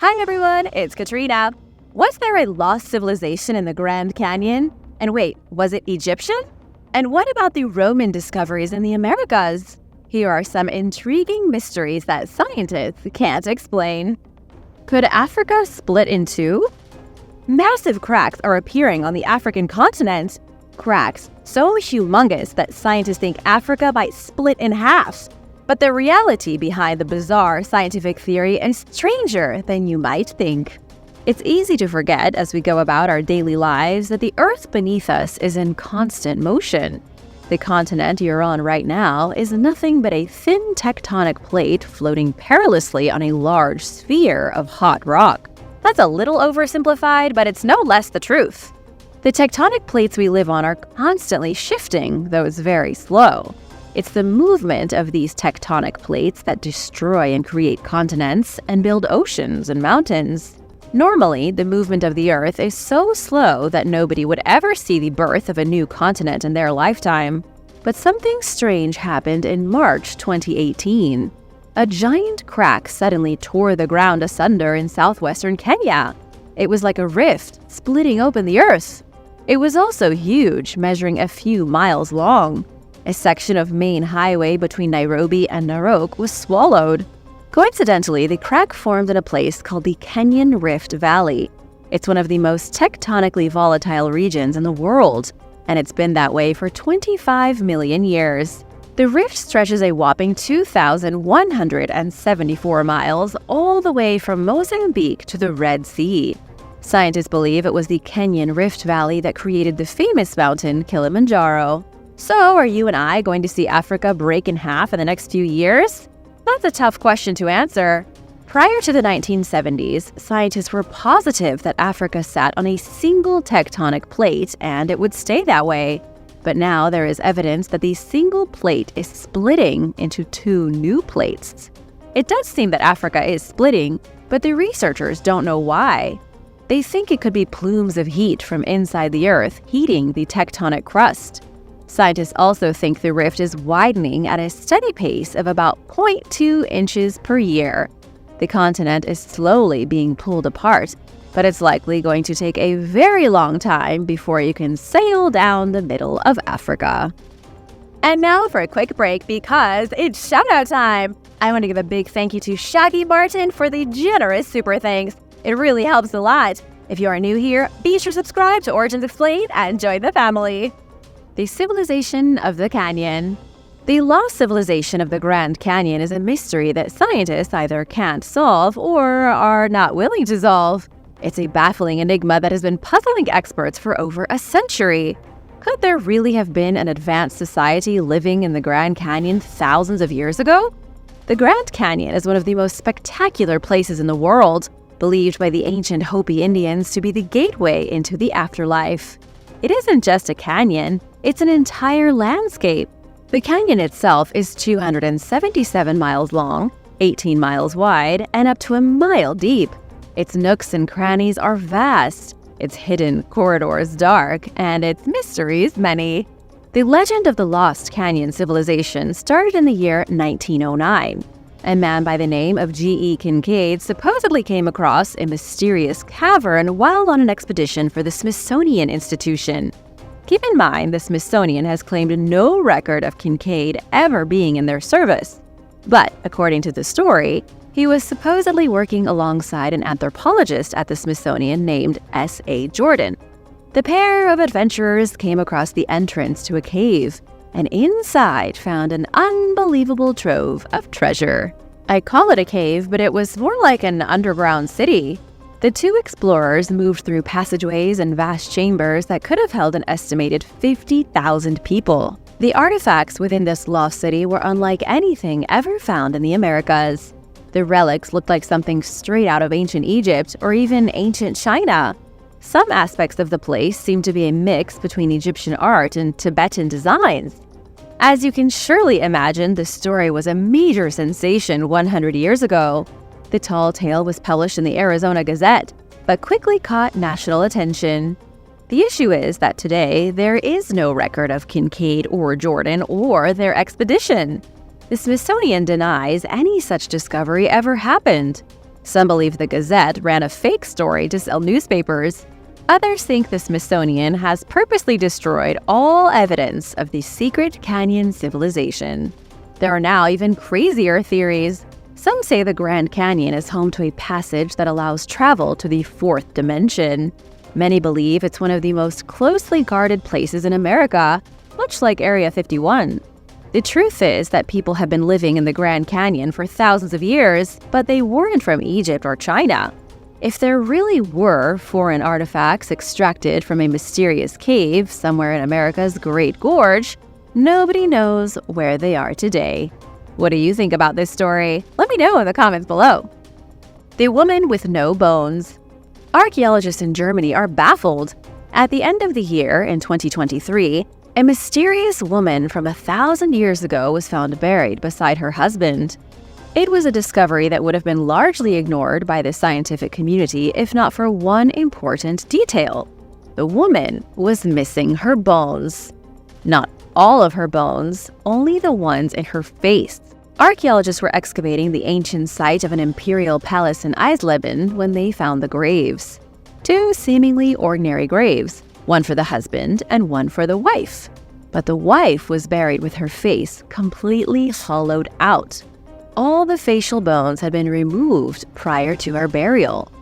Hi everyone, it's Katrina. Was there a lost civilization in the Grand Canyon? And wait, was it Egyptian? And what about the Roman discoveries in the Americas? Here are some intriguing mysteries that scientists can't explain. Could Africa split in two? Massive cracks are appearing on the African continent. Cracks so humongous that scientists think Africa might split in half. But the reality behind the bizarre scientific theory is stranger than you might think. It's easy to forget as we go about our daily lives that the Earth beneath us is in constant motion. The continent you're on right now is nothing but a thin tectonic plate floating perilously on a large sphere of hot rock. That's a little oversimplified, but it's no less the truth. The tectonic plates we live on are constantly shifting, though it's very slow. It's the movement of these tectonic plates that destroy and create continents and build oceans and mountains. Normally, the movement of the Earth is so slow that nobody would ever see the birth of a new continent in their lifetime. But something strange happened in March 2018. A giant crack suddenly tore the ground asunder in southwestern Kenya. It was like a rift, splitting open the Earth. It was also huge, measuring a few miles long. A section of main highway between Nairobi and Narok was swallowed. Coincidentally, the crack formed in a place called the Kenyan Rift Valley. It's one of the most tectonically volatile regions in the world, and it's been that way for 25 million years. The rift stretches a whopping 2,174 miles all the way from Mozambique to the Red Sea. Scientists believe it was the Kenyan Rift Valley that created the famous mountain Kilimanjaro. So, are you and I going to see Africa break in half in the next few years? That's a tough question to answer. Prior to the 1970s, scientists were positive that Africa sat on a single tectonic plate and it would stay that way. But now there is evidence that the single plate is splitting into two new plates. It does seem that Africa is splitting, but the researchers don't know why. They think it could be plumes of heat from inside the Earth heating the tectonic crust. Scientists also think the rift is widening at a steady pace of about 0.2 inches per year. The continent is slowly being pulled apart, but it's likely going to take a very long time before you can sail down the middle of Africa. And now for a quick break because it's shoutout time! I want to give a big thank you to Shaggy Martin for the generous super thanks. It really helps a lot. If you are new here, be sure to subscribe to Origins Explained and join the family. The civilization of the canyon. The lost civilization of the Grand Canyon is a mystery that scientists either can't solve or are not willing to solve. It's a baffling enigma that has been puzzling experts for over a century. Could there really have been an advanced society living in the Grand Canyon thousands of years ago? The Grand Canyon is one of the most spectacular places in the world, believed by the ancient Hopi Indians to be the gateway into the afterlife. It isn't just a canyon, it's an entire landscape. The canyon itself is 277 miles long, 18 miles wide, and up to a mile deep. Its nooks and crannies are vast, its hidden corridors dark, and its mysteries many. The legend of the Lost Canyon civilization started in the year 1909. A man by the name of G.E. Kincaid supposedly came across a mysterious cavern while on an expedition for the Smithsonian Institution. Keep in mind, the Smithsonian has claimed no record of Kincaid ever being in their service. But, according to the story, he was supposedly working alongside an anthropologist at the Smithsonian named S.A. Jordan. The pair of adventurers came across the entrance to a cave, and inside found an unbelievable trove of treasure. I call it a cave, but it was more like an underground city. The two explorers moved through passageways and vast chambers that could have held an estimated 50,000 people. The artifacts within this lost city were unlike anything ever found in the Americas. The relics looked like something straight out of ancient Egypt or even ancient China. Some aspects of the place seemed to be a mix between Egyptian art and Tibetan designs. As you can surely imagine, the story was a major sensation 100 years ago. The tall tale was published in the Arizona Gazette, but quickly caught national attention. The issue is that today there is no record of Kincaid or Jordan or their expedition. The Smithsonian denies any such discovery ever happened. Some believe the Gazette ran a fake story to sell newspapers. Others think the Smithsonian has purposely destroyed all evidence of the secret canyon civilization. There are now even crazier theories. Some say the Grand Canyon is home to a passage that allows travel to the fourth dimension. Many believe it's one of the most closely guarded places in America, much like Area 51. The truth is that people have been living in the Grand Canyon for thousands of years, but they weren't from Egypt or China. If there really were foreign artifacts extracted from a mysterious cave somewhere in America's Great Gorge, nobody knows where they are today. What do you think about this story? Let me know in the comments below. The woman with no bones. Archaeologists in Germany are baffled. At the end of the year, in 2023, a mysterious woman from 1,000 years ago was found buried beside her husband. It was a discovery that would have been largely ignored by the scientific community if not for one important detail. The woman was missing her bones. Not all of her bones, only the ones in her face. Archaeologists were excavating the ancient site of an imperial palace in Eisleben when they found the graves. Two seemingly ordinary graves, one for the husband and one for the wife. But the wife was buried with her face completely hollowed out. All the facial bones had been removed prior to her burial.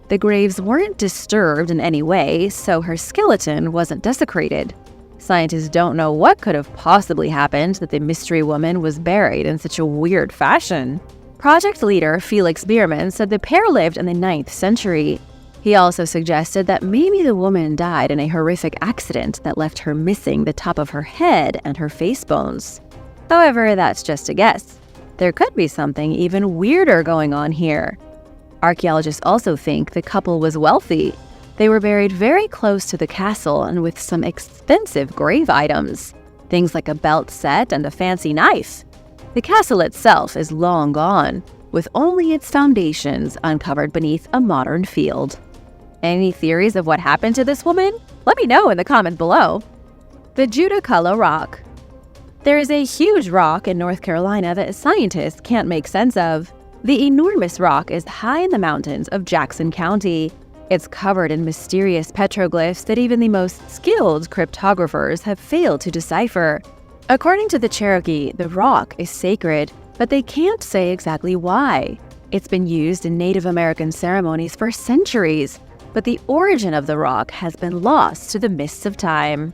The graves weren't disturbed in any way, so her skeleton wasn't desecrated. Scientists don't know what could have possibly happened that the mystery woman was buried in such a weird fashion. Project leader Felix Biermann said the pair lived in the 9th century. He also suggested that maybe the woman died in a horrific accident that left her missing the top of her head and her face bones. However, that's just a guess. There could be something even weirder going on here. Archaeologists also think the couple was wealthy. They were buried very close to the castle and with some expensive grave items, things like a belt set and a fancy knife. The castle itself is long gone, with only its foundations uncovered beneath a modern field. Any theories of what happened to this woman? Let me know in the comment below. The Juda Rock. There is a huge rock in North Carolina that scientists can't make sense of. The enormous rock is high in the mountains of Jackson County. It's covered in mysterious petroglyphs that even the most skilled cryptographers have failed to decipher. According to the Cherokee, the rock is sacred, but they can't say exactly why. It's been used in Native American ceremonies for centuries, but the origin of the rock has been lost to the mists of time.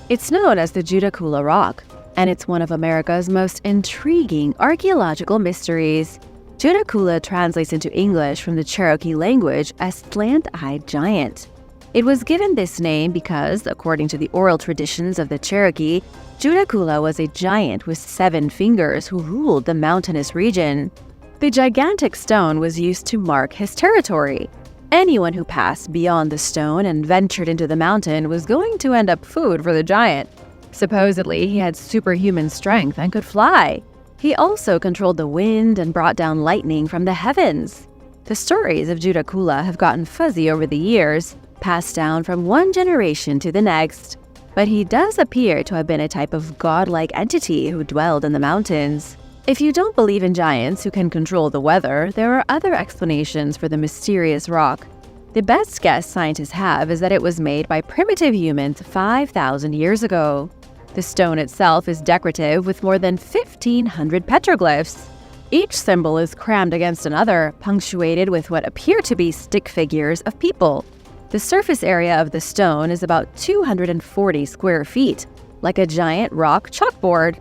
It's known as the Juda Rock, and it's one of America's most intriguing archaeological mysteries. Juda translates into English from the Cherokee language as slant-eyed giant. It was given this name because, according to the oral traditions of the Cherokee, Juda was a giant with 7 fingers who ruled the mountainous region. The gigantic stone was used to mark his territory. Anyone who passed beyond the stone and ventured into the mountain was going to end up food for the giant. Supposedly, he had superhuman strength and could fly. He also controlled the wind and brought down lightning from the heavens. The stories of Juda have gotten fuzzy over the years, passed down from one generation to the next. But he does appear to have been a type of godlike entity who dwelled in the mountains. If you don't believe in giants who can control the weather, there are other explanations for the mysterious rock. The best guess scientists have is that it was made by primitive humans 5,000 years ago. The stone itself is decorative with more than 1,500 petroglyphs. Each symbol is crammed against another, punctuated with what appear to be stick figures of people. The surface area of the stone is about 240 square feet, like a giant rock chalkboard.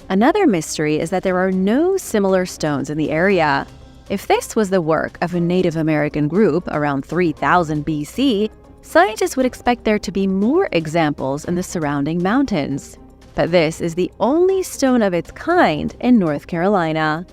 Another mystery is that there are no similar stones in the area. If this was the work of a Native American group around 3000 BC, scientists would expect there to be more examples in the surrounding mountains. But this is the only stone of its kind in North Carolina.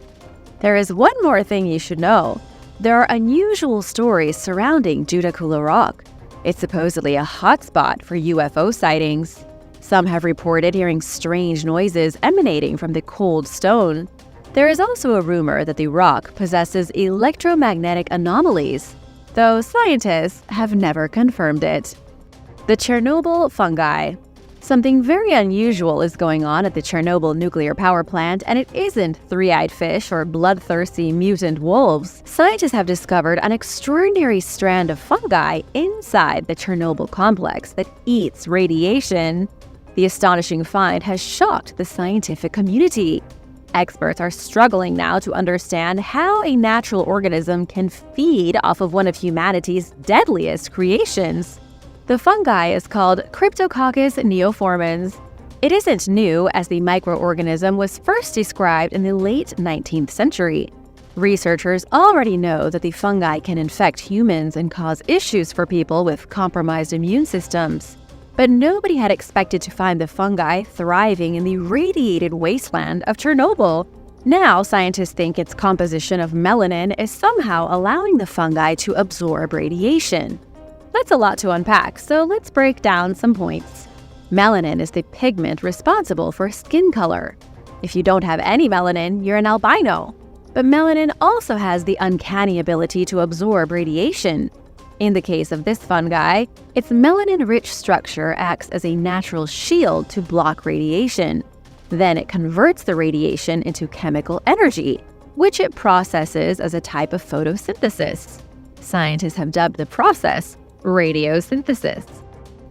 There is one more thing you should know. There are unusual stories surrounding Juda Rock. It's supposedly a hotspot for UFO sightings. Some have reported hearing strange noises emanating from the cold stone. There is also a rumor that the rock possesses electromagnetic anomalies, though scientists have never confirmed it. The Chernobyl Fungi. Something very unusual is going on at the Chernobyl nuclear power plant, and it isn't three-eyed fish or bloodthirsty mutant wolves. Scientists have discovered an extraordinary strand of fungi inside the Chernobyl complex that eats radiation. The astonishing find has shocked the scientific community. Experts are struggling now to understand how a natural organism can feed off of one of humanity's deadliest creations. The fungi is called Cryptococcus neoformans. It isn't new, as the microorganism was first described in the late 19th century. Researchers already know that the fungi can infect humans and cause issues for people with compromised immune systems. But nobody had expected to find the fungi thriving in the radiated wasteland of Chernobyl. Now, scientists think its composition of melanin is somehow allowing the fungi to absorb radiation. That's a lot to unpack, so let's break down some points. Melanin is the pigment responsible for skin color. If you don't have any melanin, you're an albino. But melanin also has the uncanny ability to absorb radiation. In the case of this fungi, its melanin-rich structure acts as a natural shield to block radiation. Then it converts the radiation into chemical energy, which it processes as a type of photosynthesis. Scientists have dubbed the process radiosynthesis.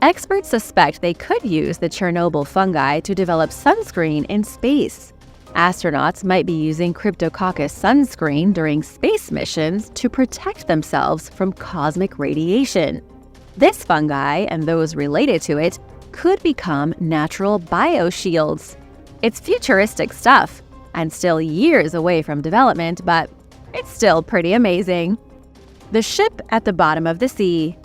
Experts suspect they could use the Chernobyl fungi to develop sunscreen in space. Astronauts might be using Cryptococcus sunscreen during space missions to protect themselves from cosmic radiation. This fungi, and those related to it, could become natural bioshields. It's futuristic stuff, and still years away from development, but it's still pretty amazing. The ship at the bottom of the sea.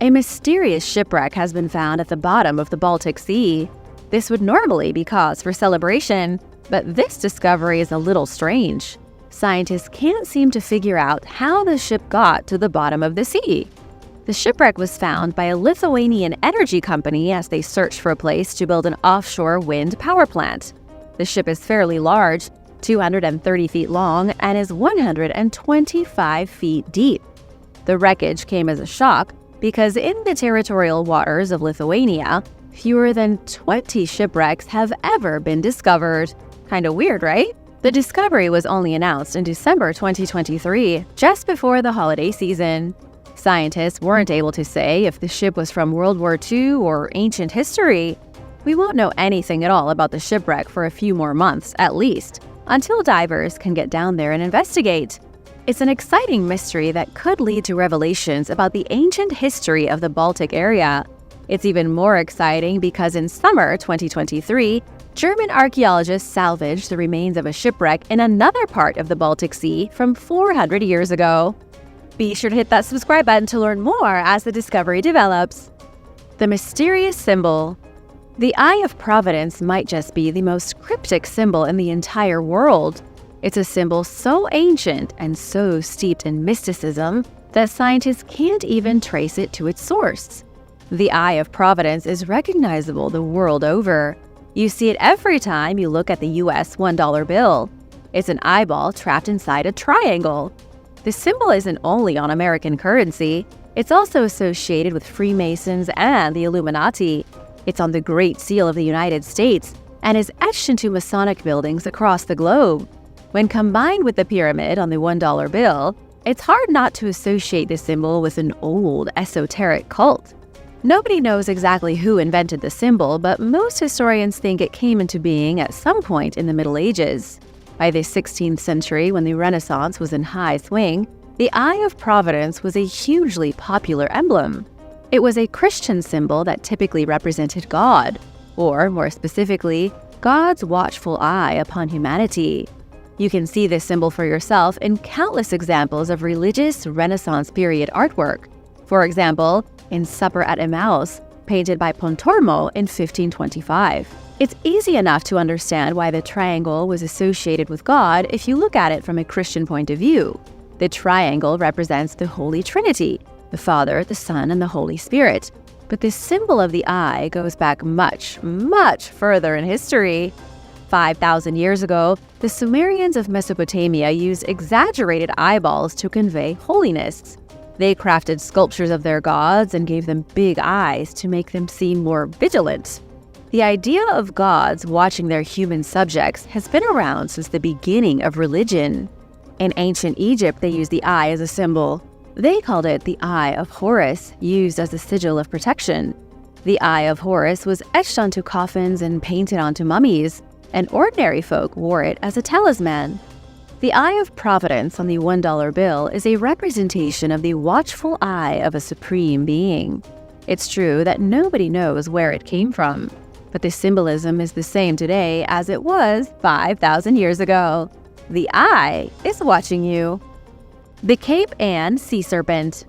A mysterious shipwreck has been found at the bottom of the Baltic Sea. This would normally be cause for celebration, but this discovery is a little strange. Scientists can't seem to figure out how the ship got to the bottom of the sea. The shipwreck was found by a Lithuanian energy company as they searched for a place to build an offshore wind power plant. The ship is fairly large, 230 feet long, and is 125 feet deep. The wreckage came as a shock because in the territorial waters of Lithuania, fewer than 20 shipwrecks have ever been discovered. Kinda weird, right? The discovery was only announced in December 2023, just before the holiday season. Scientists weren't able to say if the ship was from World War II or ancient history. We won't know anything at all about the shipwreck for a few more months, at least, until divers can get down there and investigate. It's an exciting mystery that could lead to revelations about the ancient history of the Baltic area. It's even more exciting because in summer 2023, German archaeologists salvaged the remains of a shipwreck in another part of the Baltic Sea from 400 years ago. Be sure to hit that subscribe button to learn more as the discovery develops. The mysterious symbol. The Eye of Providence might just be the most cryptic symbol in the entire world. It's a symbol so ancient and so steeped in mysticism that scientists can't even trace it to its source. The Eye of Providence is recognizable the world over. You see it every time you look at the US $1 bill. It's an eyeball trapped inside a triangle. The symbol isn't only on American currency, it's also associated with Freemasons and the Illuminati. It's on the Great Seal of the United States and is etched into Masonic buildings across the globe. When combined with the pyramid on the $1 bill, it's hard not to associate this symbol with an old, esoteric cult. Nobody knows exactly who invented the symbol, but most historians think it came into being at some point in the Middle Ages. By the 16th century, when the Renaissance was in high swing, the Eye of Providence was a hugely popular emblem. It was a Christian symbol that typically represented God, or more specifically, God's watchful eye upon humanity. You can see this symbol for yourself in countless examples of religious Renaissance period artwork. For example, in Supper at Emmaus, painted by Pontormo in 1525. It's easy enough to understand why the triangle was associated with God if you look at it from a Christian point of view. The triangle represents the Holy Trinity, the Father, the Son, and the Holy Spirit. But this symbol of the eye goes back much, much further in history. 5,000 years ago, the Sumerians of Mesopotamia used exaggerated eyeballs to convey holiness. They crafted sculptures of their gods and gave them big eyes to make them seem more vigilant. The idea of gods watching their human subjects has been around since the beginning of religion. In ancient Egypt, they used the eye as a symbol. They called it the Eye of Horus, used as a sigil of protection. The Eye of Horus was etched onto coffins and painted onto mummies, and ordinary folk wore it as a talisman. The Eye of Providence on the $1 bill is a representation of the watchful eye of a supreme being. It's true that nobody knows where it came from, but the symbolism is the same today as it was 5,000 years ago. The eye is watching you. The Cape and Sea Serpent.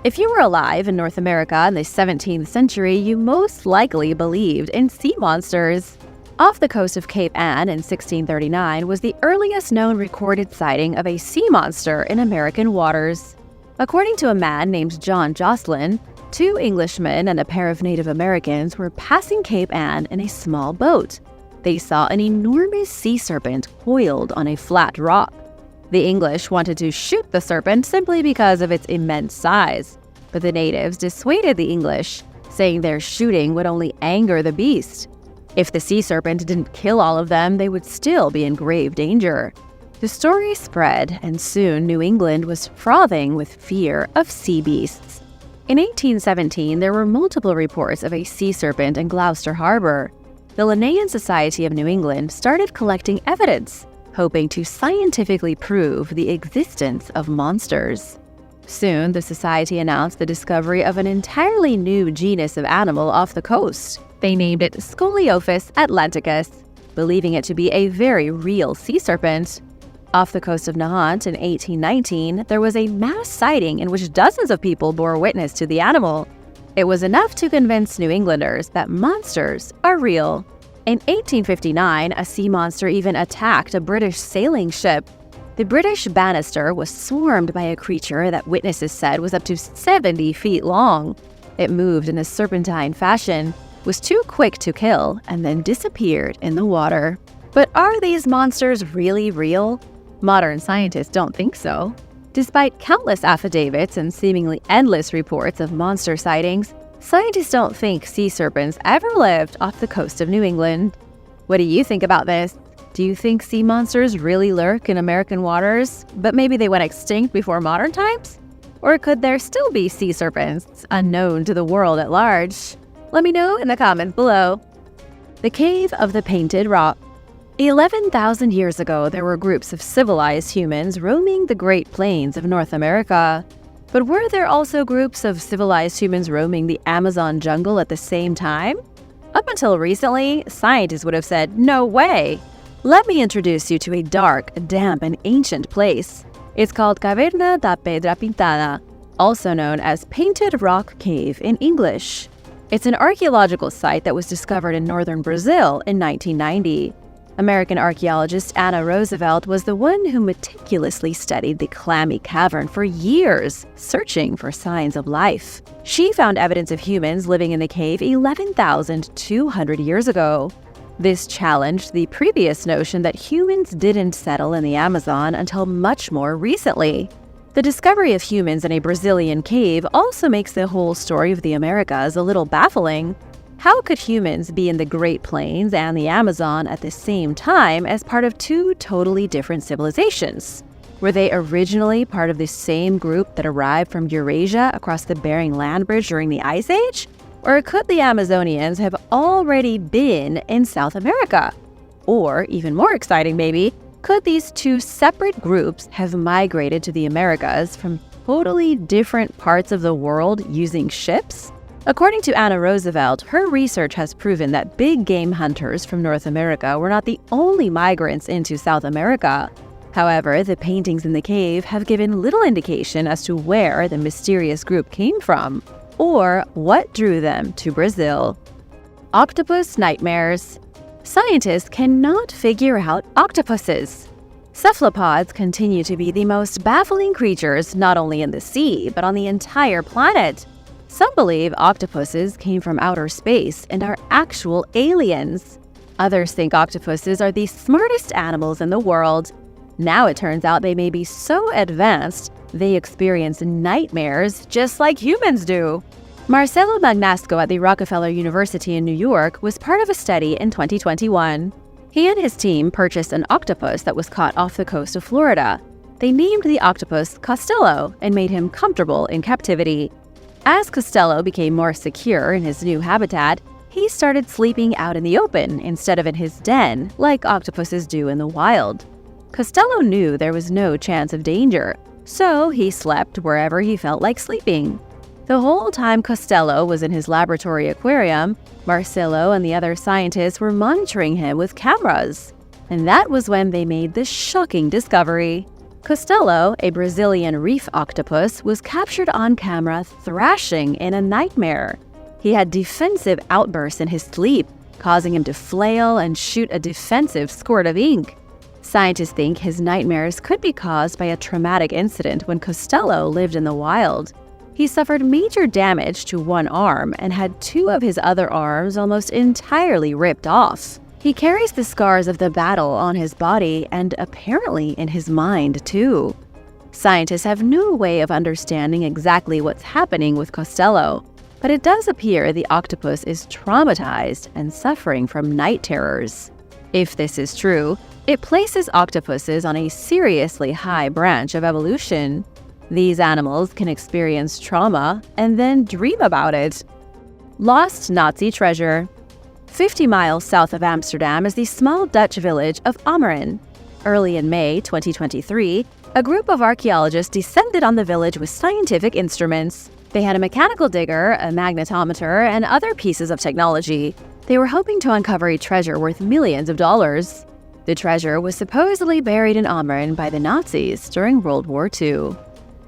If you were alive in North America in the 17th century, you most likely believed in sea monsters. Off the coast of Cape Ann in 1639 was the earliest known recorded sighting of a sea monster in American waters. According to a man named John Jocelyn, 2 Englishmen and a pair of Native Americans were passing Cape Ann in a small boat. They saw an enormous sea serpent coiled on a flat rock. The English wanted to shoot the serpent simply because of its immense size, but the natives dissuaded the English, saying their shooting would only anger the beast. If the sea serpent didn't kill all of them, they would still be in grave danger. The story spread, and soon New England was frothing with fear of sea beasts. In 1817, there were multiple reports of a sea serpent in Gloucester Harbor. The Linnean Society of New England started collecting evidence, hoping to scientifically prove the existence of monsters. Soon, the society announced the discovery of an entirely new genus of animal off the coast. They named it Scoliophis atlanticus, believing it to be a very real sea serpent. Off the coast of Nahant in 1819, there was a mass sighting in which dozens of people bore witness to the animal. It was enough to convince New Englanders that monsters are real. In 1859, a sea monster even attacked a British sailing ship. The British Bannister was swarmed by a creature that witnesses said was up to 70 feet long. It moved in a serpentine fashion, was too quick to kill, and then disappeared in the water. But are these monsters really real? Modern scientists don't think so. Despite countless affidavits and seemingly endless reports of monster sightings, scientists don't think sea serpents ever lived off the coast of New England. What do you think about this? Do you think sea monsters really lurk in American waters, but maybe they went extinct before modern times? Or could there still be sea serpents unknown to the world at large? Let me know in the comments below. The Cave of the Painted Rock. 11,000 years ago, there were groups of civilized humans roaming the Great Plains of North America. But were there also groups of civilized humans roaming the Amazon jungle at the same time? Up until recently, scientists would have said, no way! Let me introduce you to a dark, damp, and ancient place. It's called Caverna da Pedra Pintada, also known as Painted Rock Cave in English. It's an archaeological site that was discovered in northern Brazil in 1990. American archaeologist Anna Roosevelt was the one who meticulously studied the clammy cavern for years, searching for signs of life. She found evidence of humans living in the cave 11,200 years ago. This challenged the previous notion that humans didn't settle in the Amazon until much more recently. The discovery of humans in a Brazilian cave also makes the whole story of the Americas a little baffling. How could humans be in the Great Plains and the Amazon at the same time as part of 2 totally different civilizations? Were they originally part of the same group that arrived from Eurasia across the Bering Land Bridge during the Ice Age? Or could the Amazonians have already been in South America? Or, even more exciting maybe, could these 2 separate groups have migrated to the Americas from totally different parts of the world using ships? According to Anna Roosevelt, her research has proven that big game hunters from North America were not the only migrants into South America. However, the paintings in the cave have given little indication as to where the mysterious group came from, or what drew them to Brazil. Octopus nightmares. Scientists cannot figure out octopuses. Cephalopods continue to be the most baffling creatures not only in the sea, but on the entire planet. Some believe octopuses came from outer space and are actual aliens. Others think octopuses are the smartest animals in the world. Now it turns out they may be so advanced, they experience nightmares just like humans do. Marcello Magnasco at the Rockefeller University in New York was part of a study in 2021. He and his team purchased an octopus that was caught off the coast of Florida. They named the octopus Costello and made him comfortable in captivity. As Costello became more secure in his new habitat, he started sleeping out in the open instead of in his den, like octopuses do in the wild. Costello knew there was no chance of danger, so he slept wherever he felt like sleeping. The whole time Costello was in his laboratory aquarium, Marcello and the other scientists were monitoring him with cameras. And that was when they made this shocking discovery. Costello, a Brazilian reef octopus, was captured on camera thrashing in a nightmare. He had defensive outbursts in his sleep, causing him to flail and shoot a defensive squirt of ink. Scientists think his nightmares could be caused by a traumatic incident when Costello lived in the wild. He suffered major damage to one arm and had two of his other arms almost entirely ripped off. He carries the scars of the battle on his body and apparently in his mind too. Scientists have no way of understanding exactly what's happening with Costello, but it does appear the octopus is traumatized and suffering from night terrors. If this is true, it places octopuses on a seriously high branch of evolution. These animals can experience trauma and then dream about it. Lost Nazi treasure. 50 miles south of Amsterdam is the small Dutch village of Ammeren. Early in May 2023, a group of archaeologists descended on the village with scientific instruments. They had a mechanical digger, a magnetometer, and other pieces of technology. They were hoping to uncover a treasure worth millions of dollars. The treasure was supposedly buried in Ammeren by the Nazis during World War II.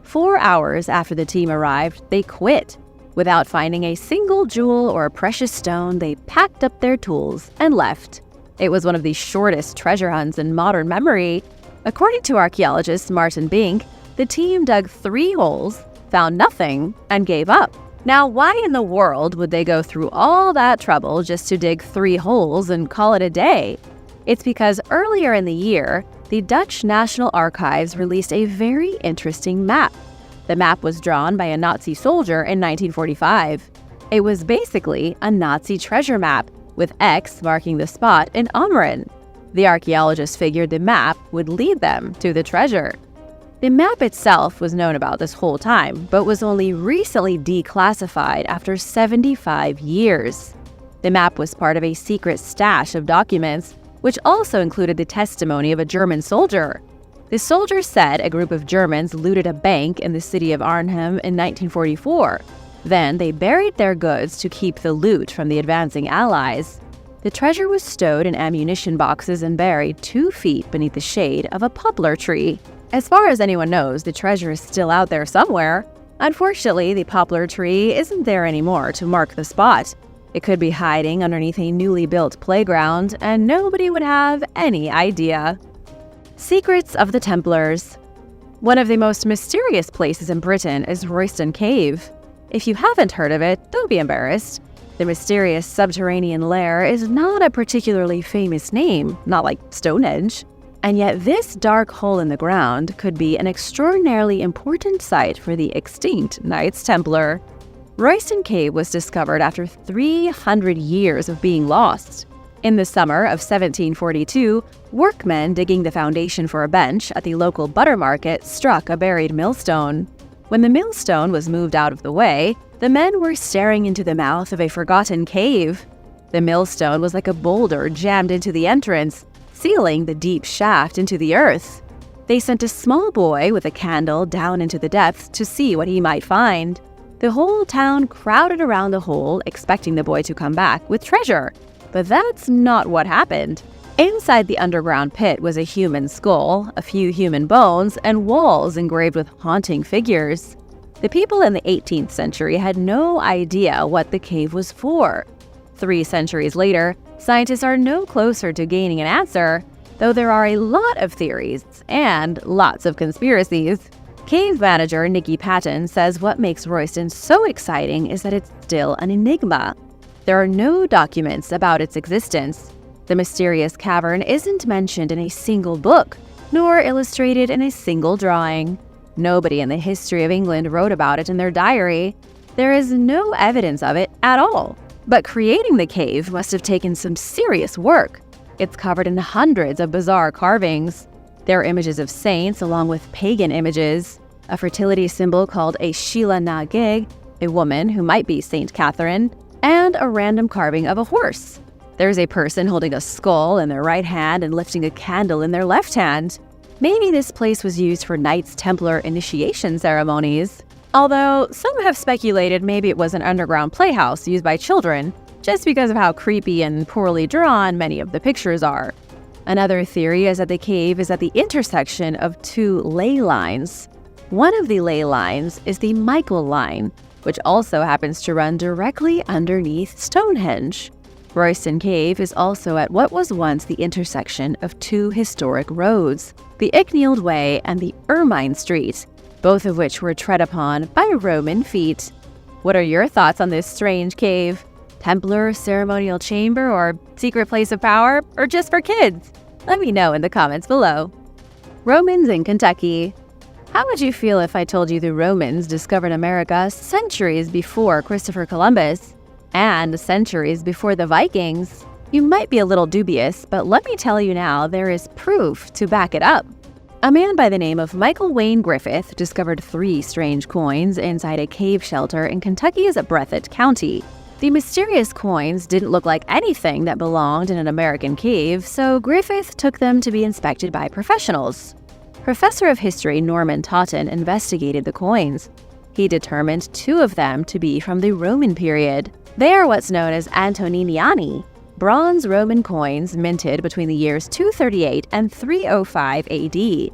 4 hours after the team arrived, they quit. Without finding a single jewel or precious stone, they packed up their tools and left. It was one of the shortest treasure hunts in modern memory. According to archaeologist Martin Bink, the team dug 3 holes, found nothing, and gave up. Now, why in the world would they go through all that trouble just to dig 3 holes and call it a day? It's because earlier in the year, the Dutch National Archives released a very interesting map. The map was drawn by a Nazi soldier in 1945. It was basically a Nazi treasure map, with X marking the spot in Ammeren. The archaeologists figured the map would lead them to the treasure. The map itself was known about this whole time, but was only recently declassified after 75 years. The map was part of a secret stash of documents, which also included the testimony of a German soldier. The soldier said a group of Germans looted a bank in the city of Arnhem in 1944. Then they buried their goods to keep the loot from the advancing Allies. The treasure was stowed in ammunition boxes and buried 2 feet beneath the shade of a poplar tree. As far as anyone knows, the treasure is still out there somewhere. Unfortunately, the poplar tree isn't there anymore to mark the spot. It could be hiding underneath a newly built playground, and nobody would have any idea. Secrets of the Templars. One of the most mysterious places in Britain is Royston Cave. If you haven't heard of it, don't be embarrassed. The mysterious subterranean lair is not a particularly famous name, not like Stonehenge. And yet this dark hole in the ground could be an extraordinarily important site for the extinct Knights Templar. Royston Cave was discovered after 300 years of being lost. In the summer of 1742, workmen digging the foundation for a bench at the local butter market struck a buried millstone. When the millstone was moved out of the way, the men were staring into the mouth of a forgotten cave. The millstone was like a boulder jammed into the entrance, sealing the deep shaft into the earth. They sent a small boy with a candle down into the depths to see what he might find. The whole town crowded around the hole, expecting the boy to come back with treasure. But that's not what happened. Inside the underground pit was a human skull, a few human bones, and walls engraved with haunting figures. The people in the 18th century had no idea what the cave was for. 3 centuries later, scientists are no closer to gaining an answer, though there are a lot of theories and lots of conspiracies. Cave manager Nikki Patton says what makes Royston so exciting is that it's still an enigma. There are no documents about its existence. The mysterious cavern isn't mentioned in a single book, nor illustrated in a single drawing. Nobody in the history of England wrote about it in their diary. There is no evidence of it at all. But creating the cave must have taken some serious work. It's covered in hundreds of bizarre carvings. There are images of saints along with pagan images, a fertility symbol called a Sheila na gig, a woman who might be Saint Catherine, and a random carving of a horse. There's a person holding a skull in their right hand and lifting a candle in their left hand. Maybe this place was used for Knights Templar initiation ceremonies. Although some have speculated maybe it was an underground playhouse used by children, just because of how creepy and poorly drawn many of the pictures are. Another theory is that the cave is at the intersection of two ley lines. One of the ley lines is the Michael Line, which also happens to run directly underneath Stonehenge. Royston Cave is also at what was once the intersection of two historic roads, the Icknield Way and the Ermine Street, both of which were tread upon by Roman feet. What are your thoughts on this strange cave? Templar, ceremonial chamber, or secret place of power, or just for kids? Let me know in the comments below. Romans in Kentucky. How would you feel if I told you the Romans discovered America centuries before Christopher Columbus and centuries before the Vikings? You might be a little dubious, but let me tell you now, there is proof to back it up. A man by the name of Michael Wayne Griffith discovered 3 strange coins inside a cave shelter in Kentucky's Breathitt County. The mysterious coins didn't look like anything that belonged in an American cave, so Griffith took them to be inspected by professionals. Professor of history Norman Totten investigated the coins. He determined 2 of them to be from the Roman period. They are what's known as Antoniniani, bronze Roman coins minted between the years 238 and 305 AD. The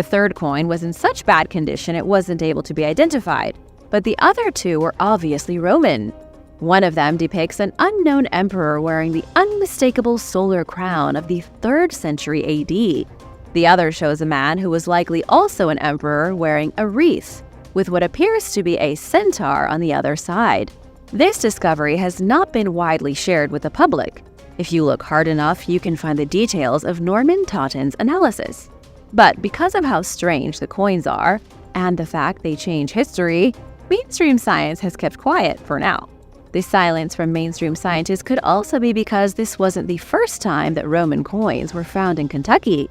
3rd coin was in such bad condition it wasn't able to be identified, but the other 2 were obviously Roman. One of them depicts an unknown emperor wearing the unmistakable solar crown of the 3rd century AD. The other shows a man who was likely also an emperor wearing a wreath, with what appears to be a centaur on the other side. This discovery has not been widely shared with the public. If you look hard enough, you can find the details of Norman Totten's analysis. But because of how strange the coins are, and the fact they change history, mainstream science has kept quiet for now. The silence from mainstream scientists could also be because this wasn't the first time that Roman coins were found in Kentucky.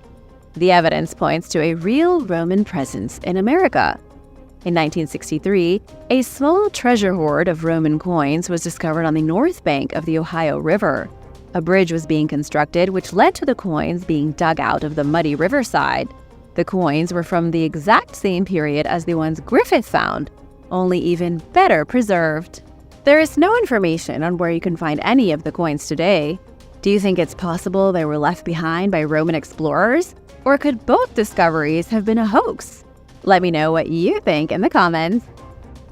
The evidence points to a real Roman presence in America. In 1963, a small treasure hoard of Roman coins was discovered on the north bank of the Ohio River. A bridge was being constructed, which led to the coins being dug out of the muddy riverside. The coins were from the exact same period as the ones Griffith found, only even better preserved. There is no information on where you can find any of the coins today. Do you think it's possible they were left behind by Roman explorers? Or could both discoveries have been a hoax? Let me know what you think in the comments.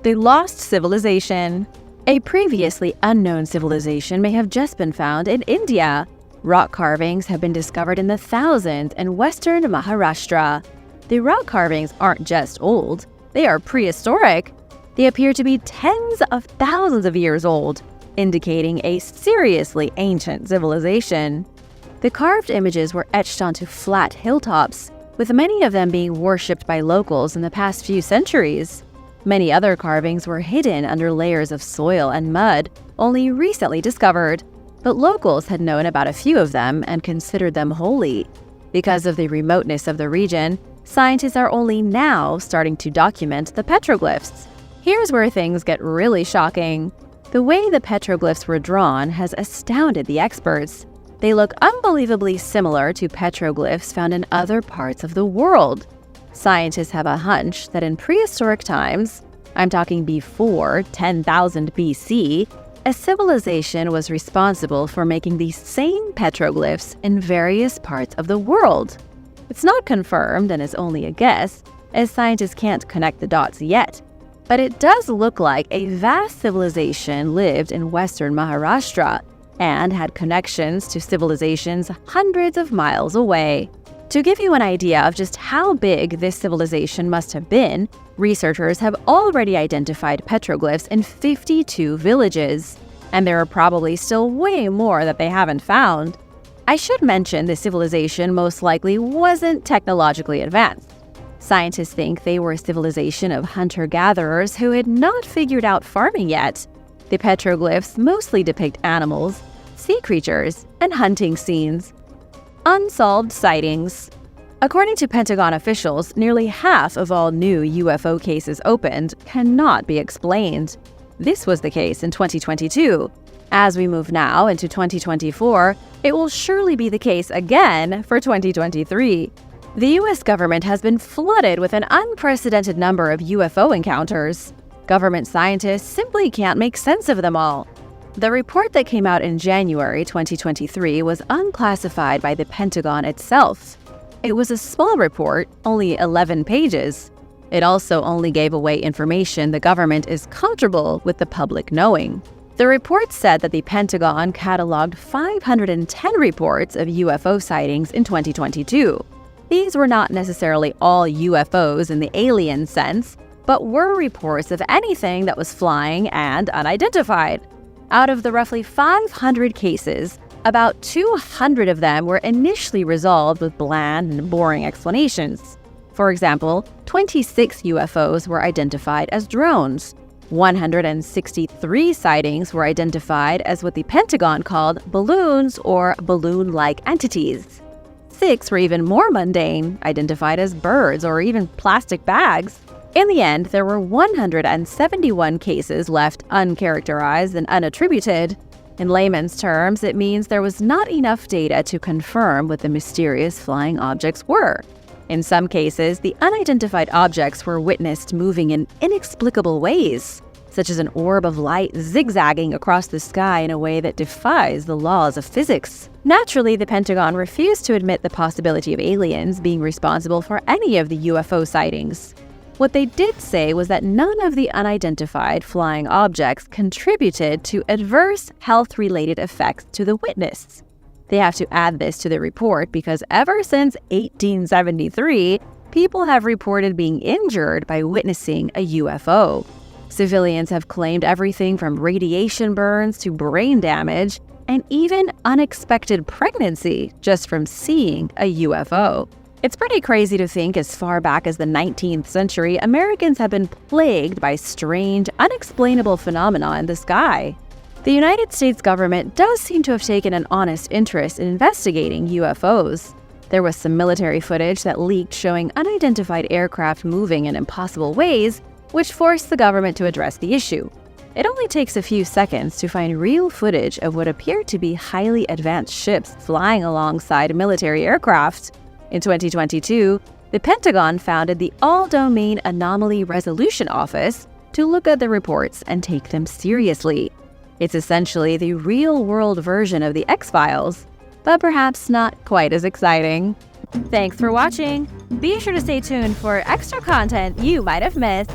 The Lost Civilization. A previously unknown civilization may have just been found in India. Rock carvings have been discovered in the thousands in western Maharashtra. The rock carvings aren't just old, they are prehistoric. They appear to be tens of thousands of years old, indicating a seriously ancient civilization. The carved images were etched onto flat hilltops, with many of them being worshipped by locals in the past few centuries. Many other carvings were hidden under layers of soil and mud, only recently discovered, but locals had known about a few of them and considered them holy. Because of the remoteness of the region, scientists are only now starting to document the petroglyphs. Here's where things get really shocking. The way the petroglyphs were drawn has astounded the experts. They look unbelievably similar to petroglyphs found in other parts of the world. Scientists have a hunch that in prehistoric times, I'm talking before 10,000 BC, a civilization was responsible for making these same petroglyphs in various parts of the world. It's not confirmed and is only a guess, as scientists can't connect the dots yet. But it does look like a vast civilization lived in western Maharashtra and had connections to civilizations hundreds of miles away. To give you an idea of just how big this civilization must have been, researchers have already identified petroglyphs in 52 villages, and there are probably still way more that they haven't found. I should mention the civilization most likely wasn't technologically advanced. Scientists think they were a civilization of hunter-gatherers who had not figured out farming yet. The petroglyphs mostly depict animals, sea creatures, and hunting scenes. Unsolved sightings. According to Pentagon officials, nearly half of all new UFO cases opened cannot be explained. This was the case in 2022. As we move now into 2024, it will surely be the case again for 2023. The U.S. government has been flooded with an unprecedented number of UFO encounters. Government scientists simply can't make sense of them all. The report that came out in January 2023 was unclassified by the Pentagon itself. It was a small report, only 11 pages. It also only gave away information the government is comfortable with the public knowing. The report said that the Pentagon cataloged 510 reports of UFO sightings in 2022. These were not necessarily all UFOs in the alien sense, but were reports of anything that was flying and unidentified. Out of the roughly 500 cases, about 200 of them were initially resolved with bland and boring explanations. For example, 26 UFOs were identified as drones. 163 sightings were identified as what the Pentagon called balloons or balloon-like entities. 6 were even more mundane, identified as birds or even plastic bags. In the end, there were 171 cases left uncharacterized and unattributed. In layman's terms, it means there was not enough data to confirm what the mysterious flying objects were. In some cases, the unidentified objects were witnessed moving in inexplicable ways, such as an orb of light zigzagging across the sky in a way that defies the laws of physics. Naturally, the Pentagon refused to admit the possibility of aliens being responsible for any of the UFO sightings. What they did say was that none of the unidentified flying objects contributed to adverse health-related effects to the witness. They have to add this to the report because ever since 1873, people have reported being injured by witnessing a UFO. Civilians have claimed everything from radiation burns to brain damage and even unexpected pregnancy just from seeing a UFO. It's pretty crazy to think as far back as the 19th century, Americans have been plagued by strange, unexplainable phenomena in the sky. The United States government does seem to have taken an honest interest in investigating UFOs. There was some military footage that leaked showing unidentified aircraft moving in impossible ways, which forced the government to address the issue. It only takes a few seconds to find real footage of what appeared to be highly advanced ships flying alongside military aircraft. In 2022, the Pentagon founded the All-Domain Anomaly Resolution Office to look at the reports and take them seriously. It's essentially the real-world version of the X-Files, but perhaps not quite as exciting. Thanks for watching! Be sure to stay tuned for extra content you might have missed.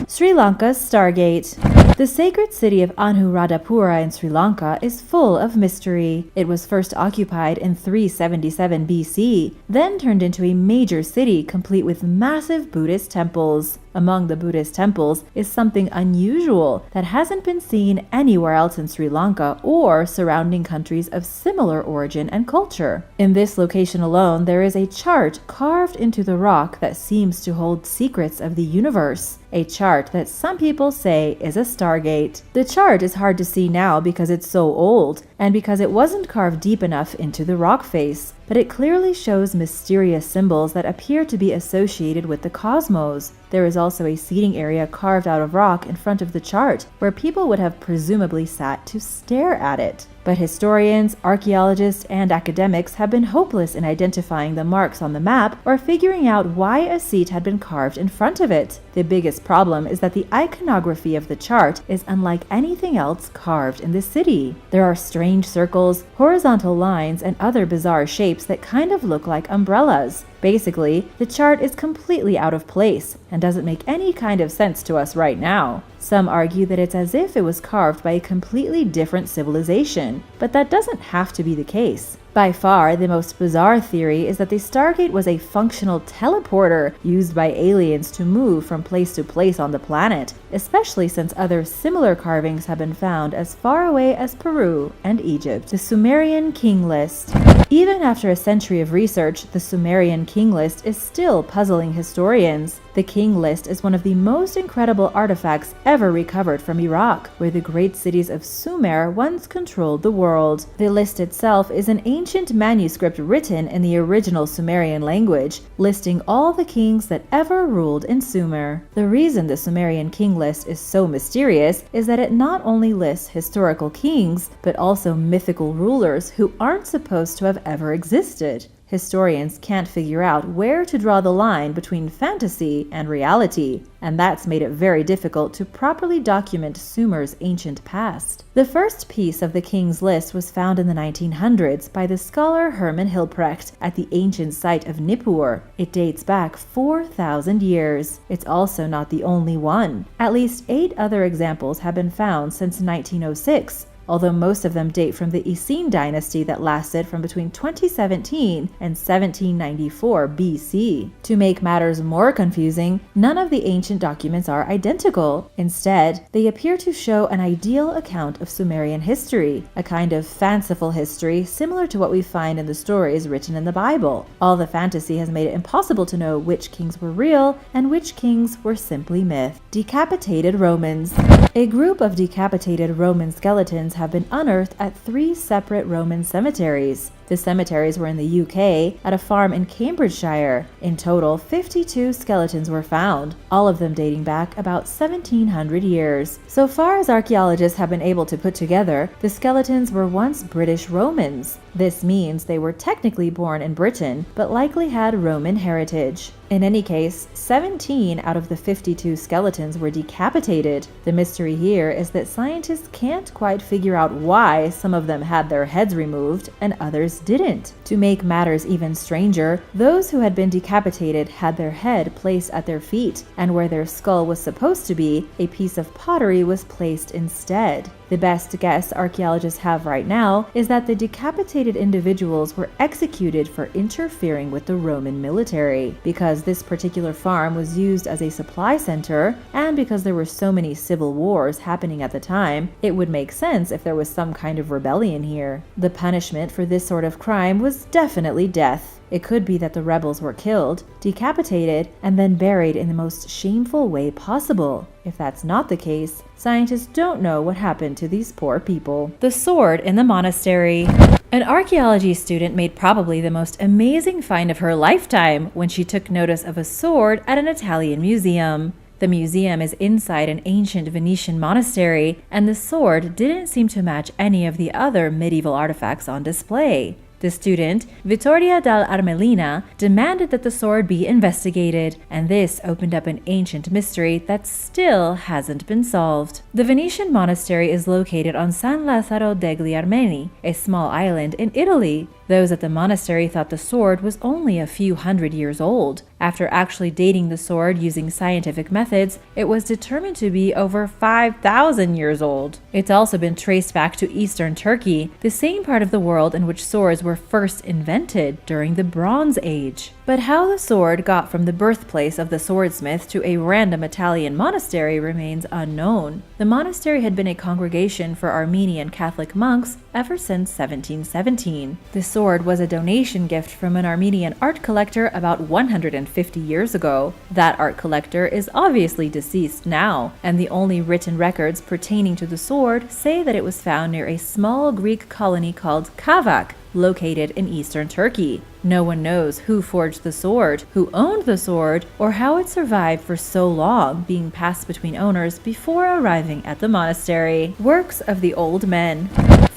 Sri Lanka Stargate. The sacred city of Anuradhapura in Sri Lanka is full of mystery. It was first occupied in 377 BC, then turned into a major city complete with massive Buddhist temples. Among the Buddhist temples is something unusual that hasn't been seen anywhere else in Sri Lanka or surrounding countries of similar origin and culture. In this location alone, there is a chart carved into the rock that seems to hold secrets of the universe. A chart that some people say is a stargate. The chart is hard to see now because it's so old, and because it wasn't carved deep enough into the rock face, but it clearly shows mysterious symbols that appear to be associated with the cosmos. There is also a seating area carved out of rock in front of the chart, where people would have presumably sat to stare at it. But historians, archaeologists, and academics have been hopeless in identifying the marks on the map or figuring out why a seat had been carved in front of it. The biggest problem is that the iconography of the chart is unlike anything else carved in the city. There are strange circles, horizontal lines, and other bizarre shapes that kind of look like umbrellas. Basically, the chart is completely out of place and doesn't make any kind of sense to us right now. Some argue that it's as if it was carved by a completely different civilization, but that doesn't have to be the case. By far, the most bizarre theory is that the Stargate was a functional teleporter used by aliens to move from place to place on the planet. especially since other similar carvings have been found as far away as Peru and Egypt. The Sumerian King List. Even after a century of research, the Sumerian King List is still puzzling historians. The King List is one of the most incredible artifacts ever recovered from Iraq, where the great cities of Sumer once controlled the world. The list itself is an ancient manuscript written in the original Sumerian language, listing all the kings that ever ruled in Sumer. The reason the Sumerian King List is so mysterious is that it not only lists historical kings, but also mythical rulers who aren't supposed to have ever existed. Historians can't figure out where to draw the line between fantasy and reality, and that's made it very difficult to properly document Sumer's ancient past. The first piece of the King's List was found in the 1900s by the scholar Herman Hilprecht at the ancient site of Nippur. It dates back 4,000 years. It's also not the only one. At least 8 other examples have been found since 1906. Although most of them date from the Essene dynasty that lasted from between 2017 and 1794 BC. To make matters more confusing, none of the ancient documents are identical. Instead, they appear to show an ideal account of Sumerian history, a kind of fanciful history similar to what we find in the stories written in the Bible. All the fantasy has made it impossible to know which kings were real and which kings were simply myth. Decapitated Romans. A group of decapitated Roman skeletons have been unearthed at 3 separate Roman cemeteries. The cemeteries were in the UK at a farm in Cambridgeshire. In total, 52 skeletons were found, all of them dating back about 1700 years. So far as archaeologists have been able to put together, the skeletons were once British Romans. This means they were technically born in Britain, but likely had Roman heritage. In any case, 17 out of the 52 skeletons were decapitated. The mystery here is that scientists can't quite figure out why some of them had their heads removed and others didn't. To make matters even stranger, those who had been decapitated had their head placed at their feet, and where their skull was supposed to be, a piece of pottery was placed instead. The best guess archaeologists have right now is that the decapitated individuals were executed for interfering with the Roman military. Because this particular farm was used as a supply center, and because there were so many civil wars happening at the time, it would make sense if there was some kind of rebellion here. The punishment for this sort of crime was definitely death. It could be that the rebels were killed, decapitated, and then buried in the most shameful way possible. If that's not the case, scientists don't know what happened to these poor people. The sword in the monastery. An archaeology student made probably the most amazing find of her lifetime when she took notice of a sword at an Italian museum. The museum is inside an ancient Venetian monastery, and the sword didn't seem to match any of the other medieval artifacts on display. The student, Vittoria dal Armelina, demanded that the sword be investigated, and this opened up an ancient mystery that still hasn't been solved. The Venetian monastery is located on San Lazzaro degli Armeni, a small island in Italy. Those at the monastery thought the sword was only a few hundred years old. After actually dating the sword using scientific methods, it was determined to be over 5,000 years old. It's also been traced back to eastern Turkey, the same part of the world in which swords were first invented during the Bronze Age. But how the sword got from the birthplace of the swordsmith to a random Italian monastery remains unknown. The monastery had been a congregation for Armenian Catholic monks ever since 1717. The sword was a donation gift from an Armenian art collector about 150 years ago. That art collector is obviously deceased now, and the only written records pertaining to the sword say that it was found near a small Greek colony called Kavak, located in eastern Turkey. No one knows who forged the sword, who owned the sword, or how it survived for so long, being passed between owners before arriving at the monastery. Works of the Old Men.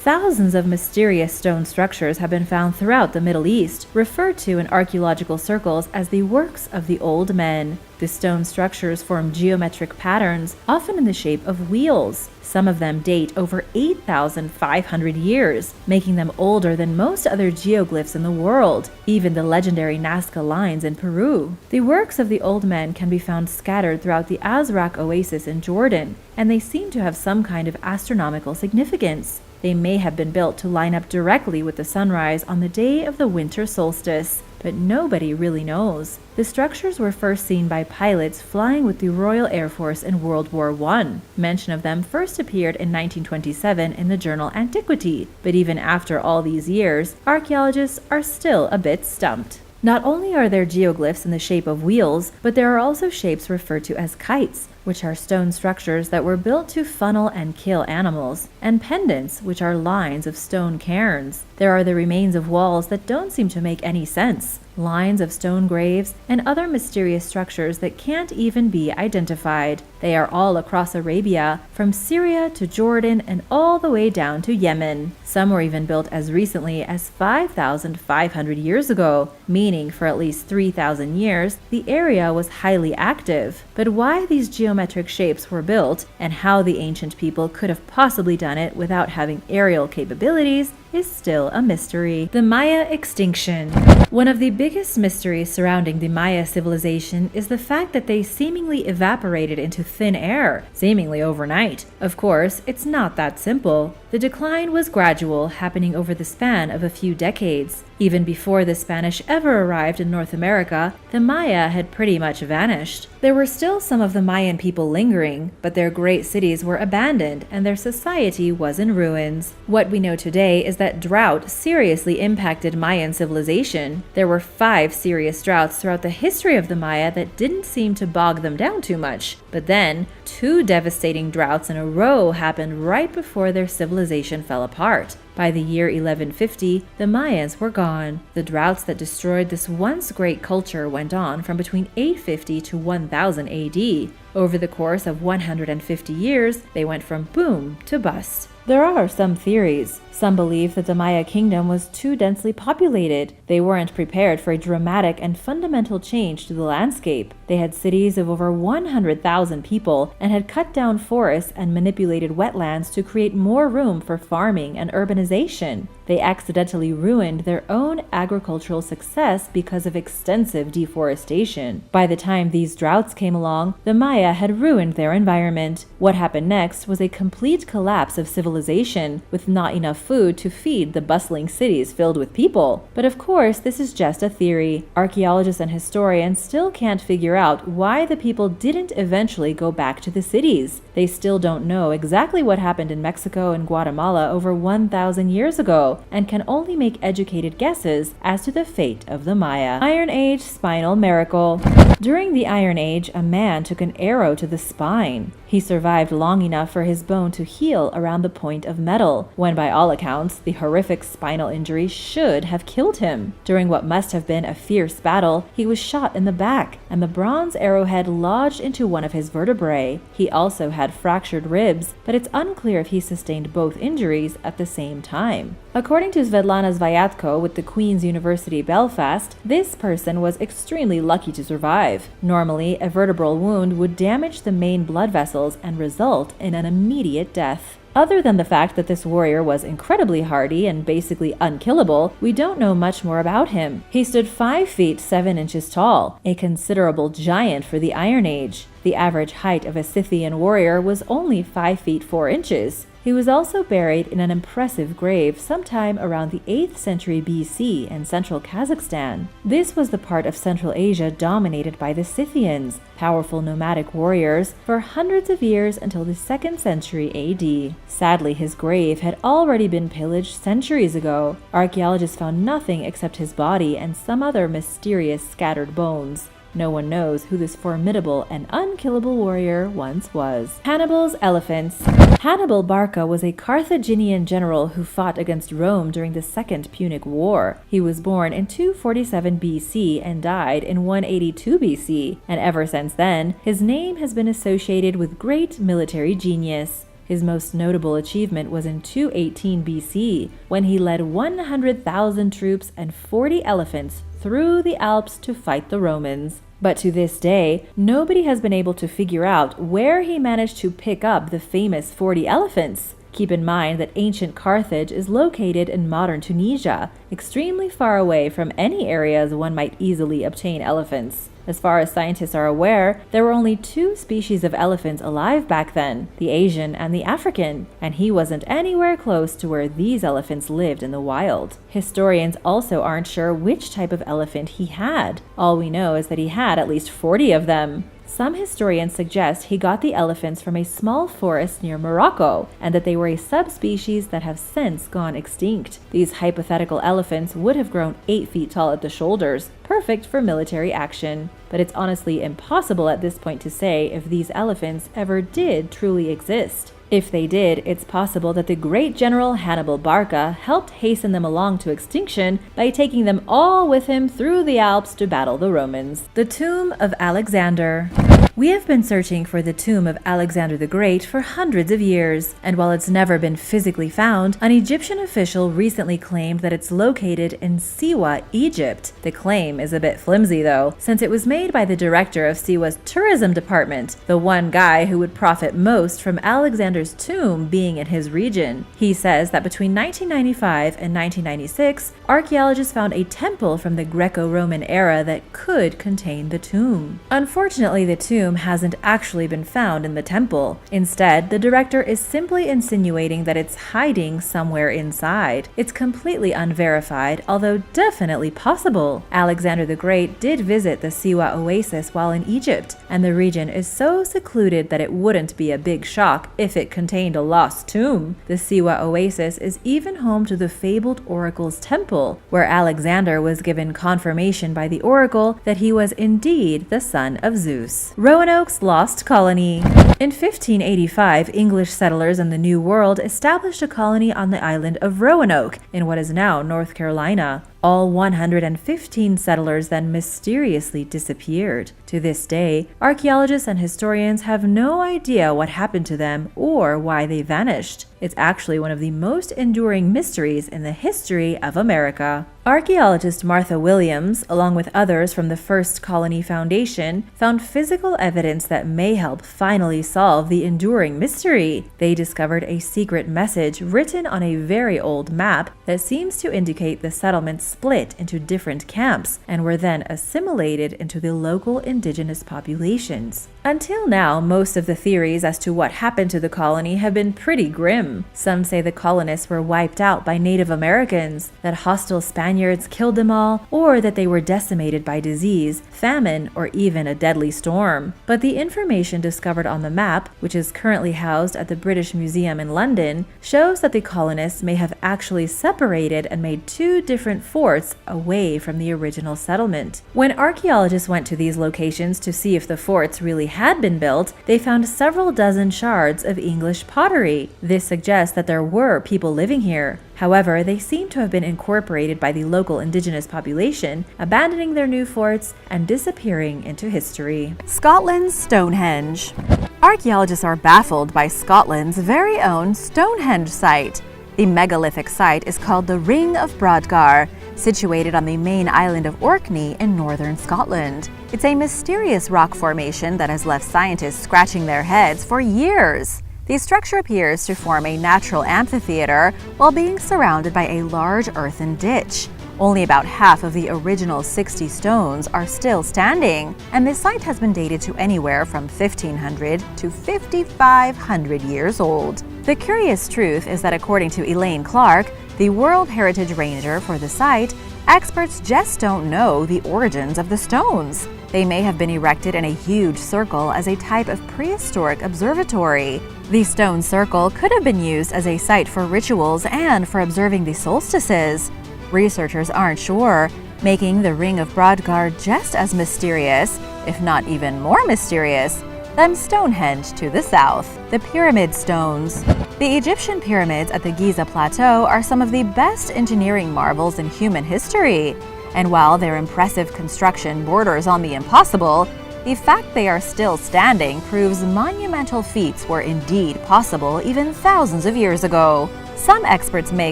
Thousands of mysterious stone structures have been found throughout the Middle East, referred to in archaeological circles as the works of the old men. The stone structures form geometric patterns, often in the shape of wheels. Some of them date over 8,500 years, making them older than most other geoglyphs in the world, even the legendary Nazca lines in Peru. The works of the old men can be found scattered throughout the Azraq oasis in Jordan, and they seem to have some kind of astronomical significance. They may have been built to line up directly with the sunrise on the day of the winter solstice. but nobody really knows. The structures were first seen by pilots flying with the Royal Air Force in World War I. Mention of them first appeared in 1927 in the journal Antiquity, but even after all these years, archaeologists are still a bit stumped. Not only are there geoglyphs in the shape of wheels, but there are also shapes referred to as kites, which are stone structures that were built to funnel and kill animals, and pendants, which are lines of stone cairns. There are the remains of walls that don't seem to make any sense, lines of stone graves, and other mysterious structures that can't even be identified. They are all across Arabia, from Syria to Jordan and all the way down to Yemen. Some were even built as recently as 5,500 years ago, meaning for at least 3,000 years, the area was highly active. But why these geometric shapes were built, and how the ancient people could have possibly done it without having aerial capabilities, is still a mystery. The Maya extinction. One of the biggest mysteries surrounding the Maya civilization is the fact that they seemingly evaporated into thin air, seemingly overnight. Of course, it's not that simple. The decline was gradual, happening over the span of a few decades. Even before the Spanish ever arrived in North America, the Maya had pretty much vanished. There were still some of the Mayan people lingering, but their great cities were abandoned and their society was in ruins. What we know today is that drought seriously impacted Mayan civilization. There were 5 serious droughts throughout the history of the Maya that didn't seem to bog them down too much. But then, 2 devastating droughts in a row happened right before their civilization fell apart. By the year 1150, the Mayans were gone. The droughts that destroyed this once great culture went on from between 850 to 1000 AD. Over the course of 150 years, they went from boom to bust. There are some theories. Some believe that the Maya kingdom was too densely populated. They weren't prepared for a dramatic and fundamental change to the landscape. They had cities of over 100,000 people and had cut down forests and manipulated wetlands to create more room for farming and urbanization. They accidentally ruined their own agricultural success because of extensive deforestation. By the time these droughts came along, the Maya had ruined their environment. What happened next was a complete collapse of civilization, with not enough food to feed the bustling cities filled with people. But of course, this is just a theory. Archaeologists and historians still can't figure out why the people didn't eventually go back to the cities. They still don't know exactly what happened in Mexico and Guatemala over 1,000 years ago, and can only make educated guesses as to the fate of the Maya. Iron Age Spinal Miracle. During the Iron Age, a man took an arrow to the spine. He survived long enough for his bone to heal around the point of metal, when by all accounts, the horrific spinal injury should have killed him. During what must have been a fierce battle, he was shot in the back, and the bronze arrowhead lodged into one of his vertebrae. He also had fractured ribs, but it's unclear if he sustained both injuries at the same time. According to Svetlana Zviatko with the Queen's University Belfast, this person was extremely lucky to survive. Normally, a vertebral wound would damage the main blood vessels and result in an immediate death. Other than the fact that this warrior was incredibly hardy and basically unkillable, we don't know much more about him. He stood 5 feet 7 inches tall, a considerable giant for the Iron Age. The average height of a Scythian warrior was only 5 feet 4 inches. He was also buried in an impressive grave sometime around the 8th century BC in central Kazakhstan. This was the part of Central Asia dominated by the Scythians, powerful nomadic warriors, for hundreds of years until the 2nd century AD. Sadly, his grave had already been pillaged centuries ago. Archaeologists found nothing except his body and some other mysterious scattered bones. No one knows who this formidable and unkillable warrior once was. Hannibals Elephants. Hannibal Barca was a Carthaginian general who fought against Rome during the Second Punic War. He was born in 247 BC and died in 182 BC, and ever since then, his name has been associated with great military genius. His most notable achievement was in 218 BC, when he led 100,000 troops and 40 elephants through the Alps to fight the Romans. But to this day, nobody has been able to figure out where he managed to pick up the famous 40 elephants. Keep in mind that ancient Carthage is located in modern Tunisia, extremely far away from any areas one might easily obtain elephants. As far as scientists are aware, there were only 2 species of elephants alive back then, the Asian and the African, and he wasn't anywhere close to where these elephants lived in the wild. Historians also aren't sure which type of elephant he had. All we know is that he had at least 40 of them. Some historians suggest he got the elephants from a small forest near Morocco, and that they were a subspecies that have since gone extinct. These hypothetical elephants would have grown 8 feet tall at the shoulders, perfect for military action. But it's honestly impossible at this point to say if these elephants ever did truly exist. If they did, it's possible that the great general Hannibal Barca helped hasten them along to extinction by taking them all with him through the Alps to battle the Romans. The Tomb of Alexander. We have been searching for the tomb of Alexander the Great for hundreds of years, and while it's never been physically found, an Egyptian official recently claimed that it's located in Siwa, Egypt. The claim is a bit flimsy though, since it was made by the director of Siwa's tourism department, the one guy who would profit most from Alexander's tomb being in his region. He says that between 1995 and 1996, archaeologists found a temple from the Greco-Roman era that could contain the tomb. Unfortunately, the tomb hasn't actually been found in the temple. Instead, the director is simply insinuating that it's hiding somewhere inside. It's completely unverified, although definitely possible. Alexander the Great did visit the Siwa oasis while in Egypt, and the region is so secluded that it wouldn't be a big shock if it contained a lost tomb. The Siwa oasis is even home to the fabled oracle's temple, where Alexander was given confirmation by the oracle that he was indeed the son of Zeus. Roanoke's lost colony. In 1585, English settlers in the New World established a colony on the island of Roanoke in what is now North Carolina. All 115 settlers then mysteriously disappeared. To this day, archaeologists and historians have no idea what happened to them or why they vanished. It's actually one of the most enduring mysteries in the history of America. Archaeologist Martha Williams, along with others from the First Colony Foundation, found physical evidence that may help finally solve the enduring mystery. They discovered a secret message written on a very old map that seems to indicate the settlement split into different camps and were then assimilated into the local indigenous populations. Until now, most of the theories as to what happened to the colony have been pretty grim. Some say the colonists were wiped out by Native Americans, that hostile Spaniards killed them all, or that they were decimated by disease, famine, or even a deadly storm. But the information discovered on the map, which is currently housed at the British Museum in London, shows that the colonists may have actually separated and made 2 different forts away from the original settlement. When archaeologists went to these locations to see if the forts really had been built, they found several dozen shards of English pottery. This suggests that there were people living here. However, they seem to have been incorporated by the local indigenous population, abandoning their new forts and disappearing into history. Scotland's Stonehenge. Archaeologists are baffled by Scotland's very own Stonehenge site. The megalithic site is called the Ring of Brodgar, situated on the main island of Orkney in northern Scotland. It's a mysterious rock formation that has left scientists scratching their heads for years. The structure appears to form a natural amphitheater while being surrounded by a large earthen ditch. Only about half of the original 60 stones are still standing, and this site has been dated to anywhere from 1500 to 5500 years old. The curious truth is that according to Elaine Clark, the World Heritage Ranger for the site, experts just don't know the origins of the stones. They may have been erected in a huge circle as a type of prehistoric observatory. The stone circle could have been used as a site for rituals and for observing the solstices. Researchers aren't sure, making the Ring of Brodgar just as mysterious, if not even more mysterious, than Stonehenge to the south. The Pyramid Stones. The Egyptian pyramids at the Giza Plateau are some of the best engineering marvels in human history. And while their impressive construction borders on the impossible, the fact they are still standing proves monumental feats were indeed possible even thousands of years ago. Some experts may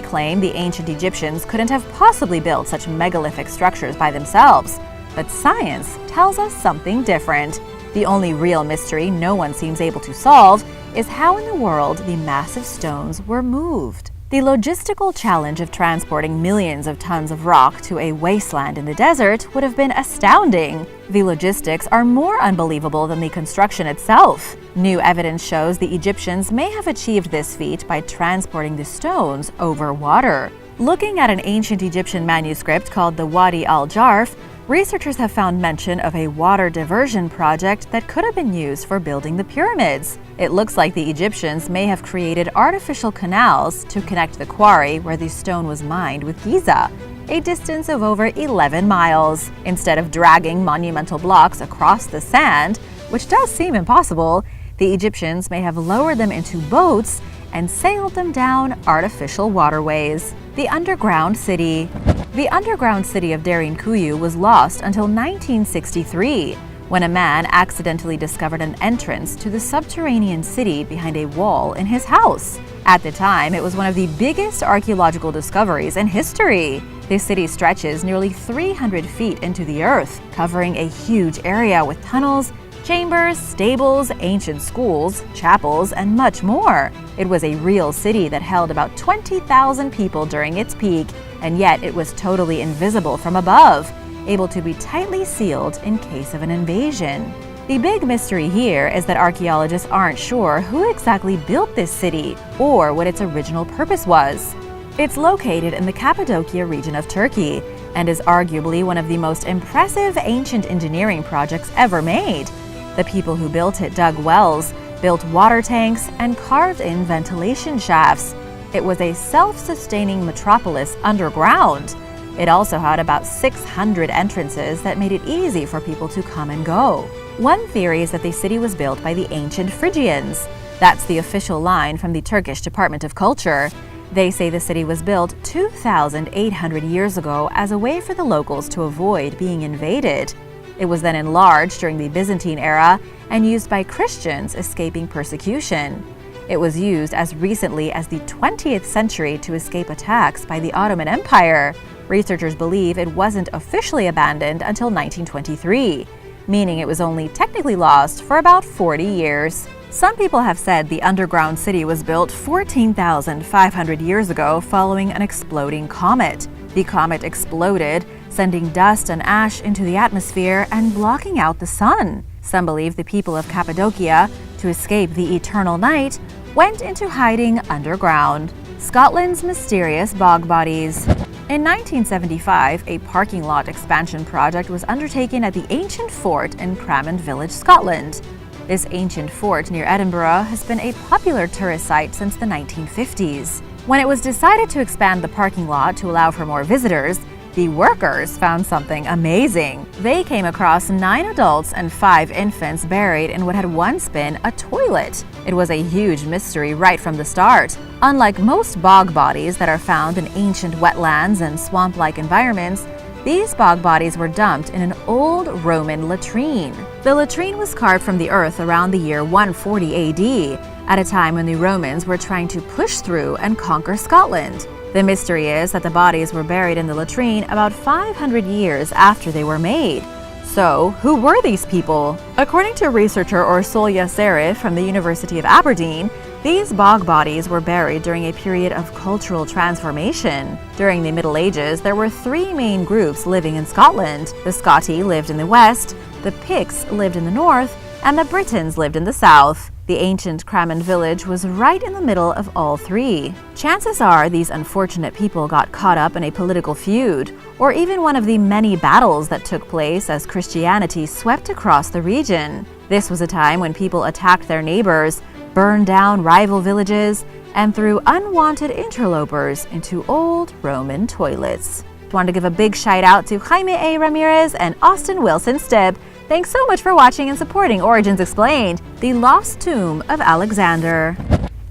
claim the ancient Egyptians couldn't have possibly built such megalithic structures by themselves, but science tells us something different. The only real mystery no one seems able to solve is how in the world the massive stones were moved. The logistical challenge of transporting millions of tons of rock to a wasteland in the desert would have been astounding. The logistics are more unbelievable than the construction itself. New evidence shows the Egyptians may have achieved this feat by transporting the stones over water. Looking at an ancient Egyptian manuscript called the Wadi al-Jarf, researchers have found mention of a water diversion project that could have been used for building the pyramids. It looks like the Egyptians may have created artificial canals to connect the quarry where the stone was mined with Giza, a distance of over 11 miles. Instead of dragging monumental blocks across the sand, which does seem impossible, the Egyptians may have lowered them into boats and sailed them down artificial waterways. The underground city. The underground city of Derinkuyu was lost until 1963, when a man accidentally discovered an entrance to the subterranean city behind a wall in his house. At the time, it was one of the biggest archaeological discoveries in history. The city stretches nearly 300 feet into the earth, covering a huge area with tunnels, chambers, stables, ancient schools, chapels, and much more. It was a real city that held about 20,000 people during its peak, and yet it was totally invisible from above, able to be tightly sealed in case of an invasion. The big mystery here is that archaeologists aren't sure who exactly built this city or what its original purpose was. It's located in the Cappadocia region of Turkey and is arguably one of the most impressive ancient engineering projects ever made. The people who built it dug wells, built water tanks, and carved in ventilation shafts. It was a self-sustaining metropolis underground. It also had about 600 entrances that made it easy for people to come and go. One theory is that the city was built by the ancient Phrygians. That's the official line from the Turkish Department of Culture. They say the city was built 2,800 years ago as a way for the locals to avoid being invaded. It was then enlarged during the Byzantine era and used by Christians escaping persecution. It was used as recently as the 20th century to escape attacks by the Ottoman Empire. Researchers believe it wasn't officially abandoned until 1923, meaning it was only technically lost for about 40 years. Some people have said the underground city was built 14,500 years ago following an exploding comet. The comet exploded, sending dust and ash into the atmosphere and blocking out the sun. Some believe the people of Cappadocia, to escape the eternal night, went into hiding underground. Scotland's mysterious bog bodies. In 1975, a parking lot expansion project was undertaken at the ancient fort in Cramond Village, Scotland. This ancient fort near Edinburgh has been a popular tourist site since the 1950s. When it was decided to expand the parking lot to allow for more visitors, the workers found something amazing. They came across 9 adults and 5 infants buried in what had once been a toilet. It was a huge mystery right from the start. Unlike most bog bodies that are found in ancient wetlands and swamp-like environments, these bog bodies were dumped in an old Roman latrine. The latrine was carved from the earth around the year 140 AD, at a time when the Romans were trying to push through and conquer Scotland. The mystery is that the bodies were buried in the latrine about 500 years after they were made. So, who were these people? According to researcher Orsolya Serif from the University of Aberdeen, these bog bodies were buried during a period of cultural transformation. During the Middle Ages, there were 3 main groups living in Scotland. The Scotti lived in the west, the Picts lived in the north, and the Britons lived in the south. The ancient Cramond village was right in the middle of all 3. Chances are these unfortunate people got caught up in a political feud, or even one of the many battles that took place as Christianity swept across the region. This was a time when people attacked their neighbors, burned down rival villages, and threw unwanted interlopers into old Roman toilets. I want to give a big shout out to Jaime A. Ramirez and Austin Wilson Stebb. Thanks so much for watching and supporting Origins Explained, the lost tomb of Alexander.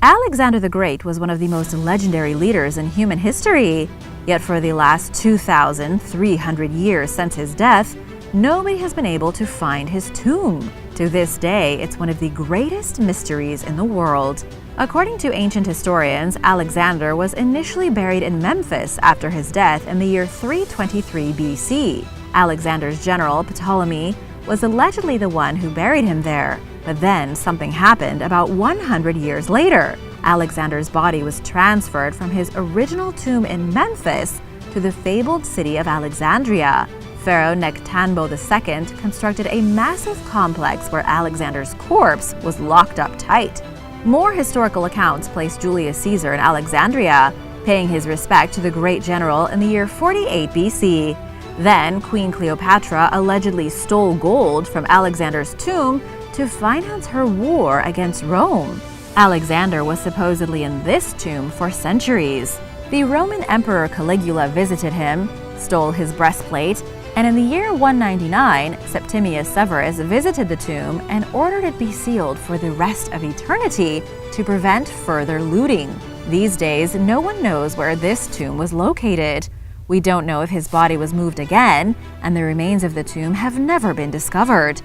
Alexander the Great was one of the most legendary leaders in human history. Yet for the last 2,300 years since his death, nobody has been able to find his tomb. To this day, it's one of the greatest mysteries in the world. According to ancient historians, Alexander was initially buried in Memphis after his death in the year 323 BC. Alexander's general, Ptolemy, was allegedly the one who buried him there, but then something happened about 100 years later. Alexander's body was transferred from his original tomb in Memphis to the fabled city of Alexandria. Pharaoh Nectanebo II constructed a massive complex where Alexander's corpse was locked up tight. More historical accounts place Julius Caesar in Alexandria, paying his respect to the great general in the year 48 BC. Then, Queen Cleopatra allegedly stole gold from Alexander's tomb to finance her war against Rome. Alexander was supposedly in this tomb for centuries. The Roman Emperor Caligula visited him, stole his breastplate, and in the year 199, Septimius Severus visited the tomb and ordered it be sealed for the rest of eternity to prevent further looting. These days, no one knows where this tomb was located. We don't know if his body was moved again, and the remains of the tomb have never been discovered.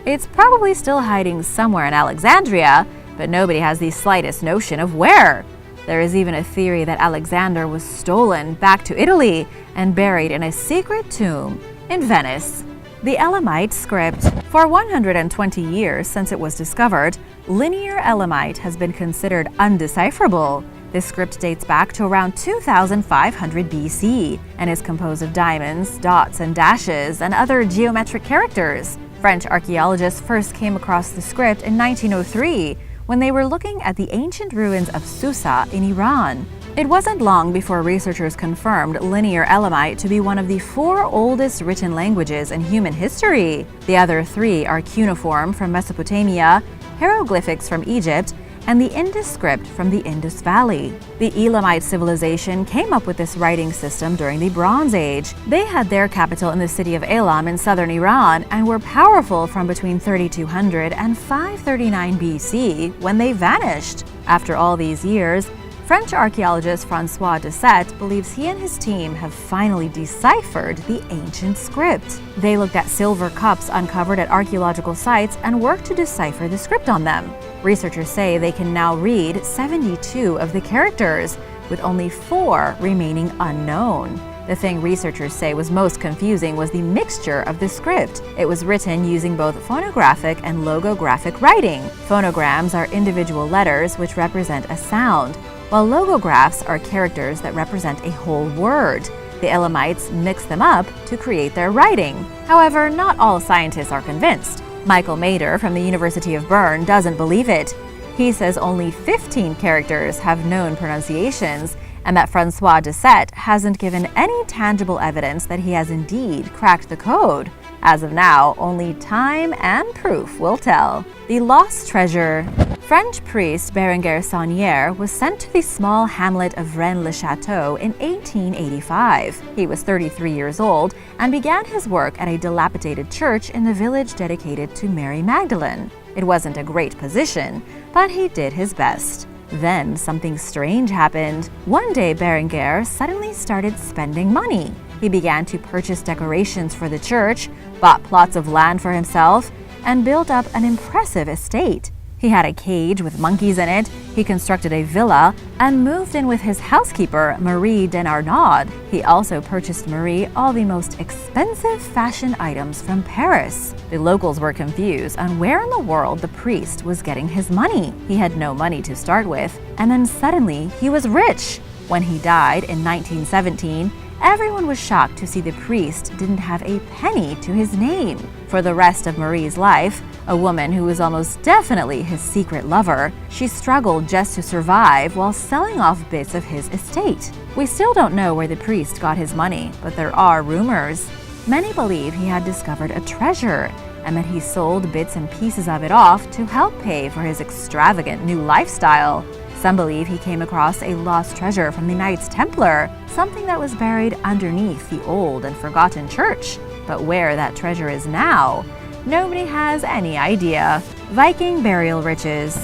It's probably still hiding somewhere in Alexandria, but nobody has the slightest notion of where. There is even a theory that Alexander was stolen back to Italy and buried in a secret tomb in Venice. The Elamite Script. For 120 years since it was discovered, linear Elamite has been considered undecipherable. This script dates back to around 2500 BC and is composed of diamonds, dots, and dashes, and other geometric characters. French archaeologists first came across the script in 1903 when they were looking at the ancient ruins of Susa in Iran. It wasn't long before researchers confirmed Linear Elamite to be one of the 4 oldest written languages in human history. The other 3 are cuneiform from Mesopotamia, hieroglyphics from Egypt, and the Indus script from the Indus Valley. The Elamite civilization came up with this writing system during the Bronze Age. They had their capital in the city of Elam in southern Iran and were powerful from between 3200 and 539 BC when they vanished. After all these years, French archaeologist François Dessette believes he and his team have finally deciphered the ancient script. They looked at silver cups uncovered at archaeological sites and worked to decipher the script on them. Researchers say they can now read 72 of the characters, with only 4 remaining unknown. The thing researchers say was most confusing was the mixture of the script. It was written using both phonographic and logographic writing. Phonograms are individual letters which represent a sound, while logographs are characters that represent a whole word. The Elamites mixed them up to create their writing. However, not all scientists are convinced. Michael Mader from the University of Bern doesn't believe it. He says only 15 characters have known pronunciations, and that François Dessette hasn't given any tangible evidence that he has indeed cracked the code. As of now, only time and proof will tell. The Lost Treasure. French priest Berenguer Saunière was sent to the small hamlet of Rennes-le-Château in 1885. He was 33 years old and began his work at a dilapidated church in the village dedicated to Mary Magdalene. It wasn't a great position, but he did his best. Then something strange happened. One day Berenguer suddenly started spending money. He began to purchase decorations for the church, bought plots of land for himself, and built up an impressive estate. He had a cage with monkeys in it, he constructed a villa, and moved in with his housekeeper, Marie Denarnaud. He also purchased Marie all the most expensive fashion items from Paris. The locals were confused on where in the world the priest was getting his money. He had no money to start with, and then suddenly he was rich. When he died in 1917, everyone was shocked to see the priest didn't have a penny to his name. For the rest of Marie's life, a woman who was almost definitely his secret lover, she struggled just to survive while selling off bits of his estate. We still don't know where the priest got his money, but there are rumors. Many believe he had discovered a treasure and that he sold bits and pieces of it off to help pay for his extravagant new lifestyle. Some believe he came across a lost treasure from the Knights Templar, something that was buried underneath the old and forgotten church. But where that treasure is now, nobody has any idea. Viking burial riches.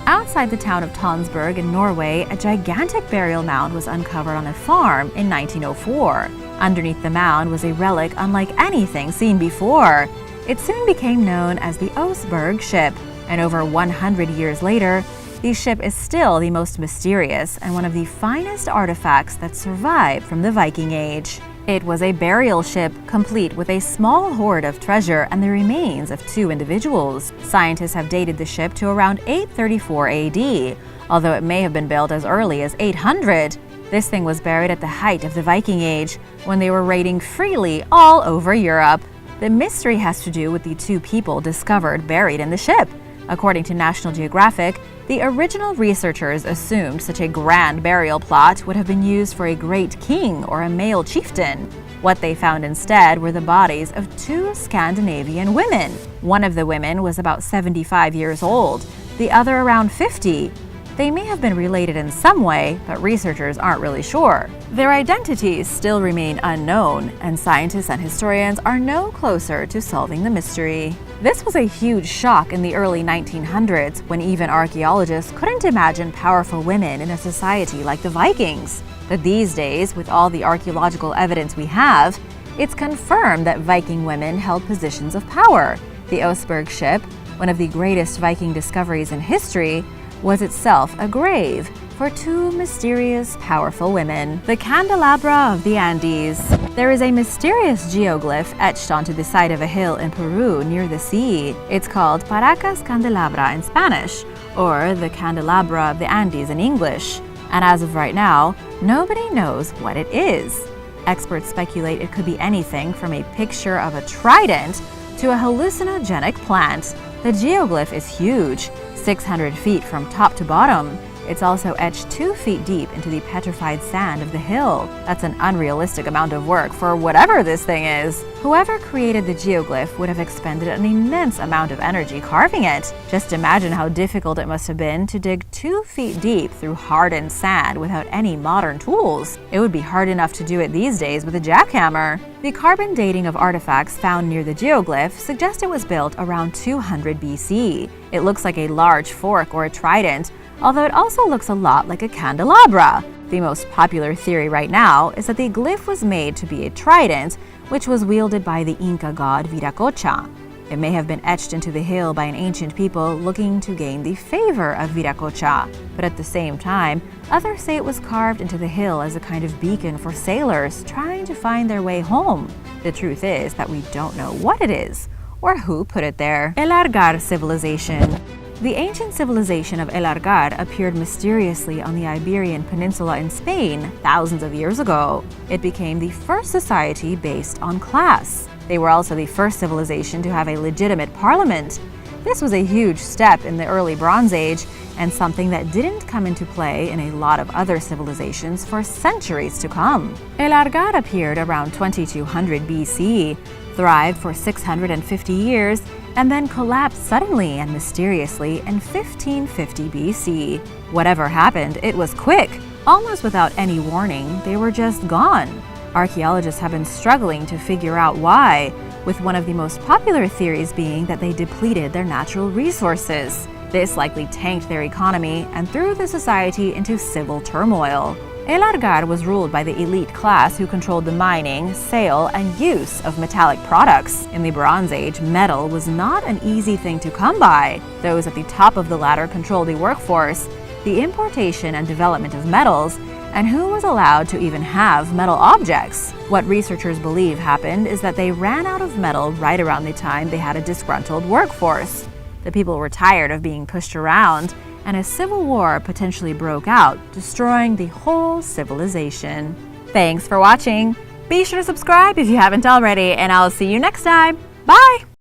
Outside the town of Tonsberg in Norway, a gigantic burial mound was uncovered on a farm in 1904. Underneath the mound was a relic unlike anything seen before. It soon became known as the Oseberg ship, and over 100 years later, the ship is still the most mysterious and one of the finest artifacts that survived from the Viking Age. It was a burial ship, complete with a small hoard of treasure and the remains of 2 individuals. Scientists have dated the ship to around 834 AD, although it may have been built as early as 800. This thing was buried at the height of the Viking Age, when they were raiding freely all over Europe. The mystery has to do with the two people discovered buried in the ship. According to National Geographic, the original researchers assumed such a grand burial plot would have been used for a great king or a male chieftain. What they found instead were the bodies of two Scandinavian women. One of the women was about 75 years old, the other around 50. They may have been related in some way, but researchers aren't really sure. Their identities still remain unknown, and scientists and historians are no closer to solving the mystery. This was a huge shock in the early 1900s, when even archaeologists couldn't imagine powerful women in a society like the Vikings. But these days, with all the archaeological evidence we have, it's confirmed that Viking women held positions of power. The Oseberg ship, one of the greatest Viking discoveries in history, was itself a grave for two mysterious, powerful women. The candelabra of the Andes. There is a mysterious geoglyph etched onto the side of a hill in Peru near the sea. It's called Paracas Candelabra in Spanish, or the Candelabra of the Andes in English. And as of right now, nobody knows what it is. Experts speculate it could be anything from a picture of a trident to a hallucinogenic plant. The geoglyph is huge, 600 feet from top to bottom. It's also etched 2 feet deep into the petrified sand of the hill. That's an unrealistic amount of work for whatever this thing is. Whoever created the geoglyph would have expended an immense amount of energy carving it. Just imagine how difficult it must have been to dig 2 feet deep through hardened sand without any modern tools. It would be hard enough to do it these days with a jackhammer. The carbon dating of artifacts found near the geoglyph suggests it was built around 200 BC. It looks like a large fork or a trident, although it also looks a lot like a candelabra. The most popular theory right now is that the glyph was made to be a trident, which was wielded by the Inca god Viracocha. It may have been etched into the hill by an ancient people looking to gain the favor of Viracocha, but at the same time, others say it was carved into the hill as a kind of beacon for sailors trying to find their way home. The truth is that we don't know what it is, or who put it there. El Argar civilization. The ancient civilization of El Argar appeared mysteriously on the Iberian Peninsula in Spain thousands of years ago. It became the first society based on class. They were also the first civilization to have a legitimate parliament. This was a huge step in the early Bronze Age, and something that didn't come into play in a lot of other civilizations for centuries to come. El Argar appeared around 2200 BC, thrived for 650 years, and then collapsed suddenly and mysteriously in 1550 BC. Whatever happened, it was quick. Almost without any warning, they were just gone. Archaeologists have been struggling to figure out why, with one of the most popular theories being that they depleted their natural resources. This likely tanked their economy and threw the society into civil turmoil. El Argar was ruled by the elite class who controlled the mining, sale, and use of metallic products. In the Bronze Age, metal was not an easy thing to come by. Those at the top of the ladder controlled the workforce, the importation and development of metals, and who was allowed to even have metal objects. What researchers believe happened is that they ran out of metal right around the time they had a disgruntled workforce. The people were tired of being pushed around, and a civil war potentially broke out, destroying the whole civilization. Thanks for watching. Be sure to subscribe if you haven't already, and I'll see you next time. Bye!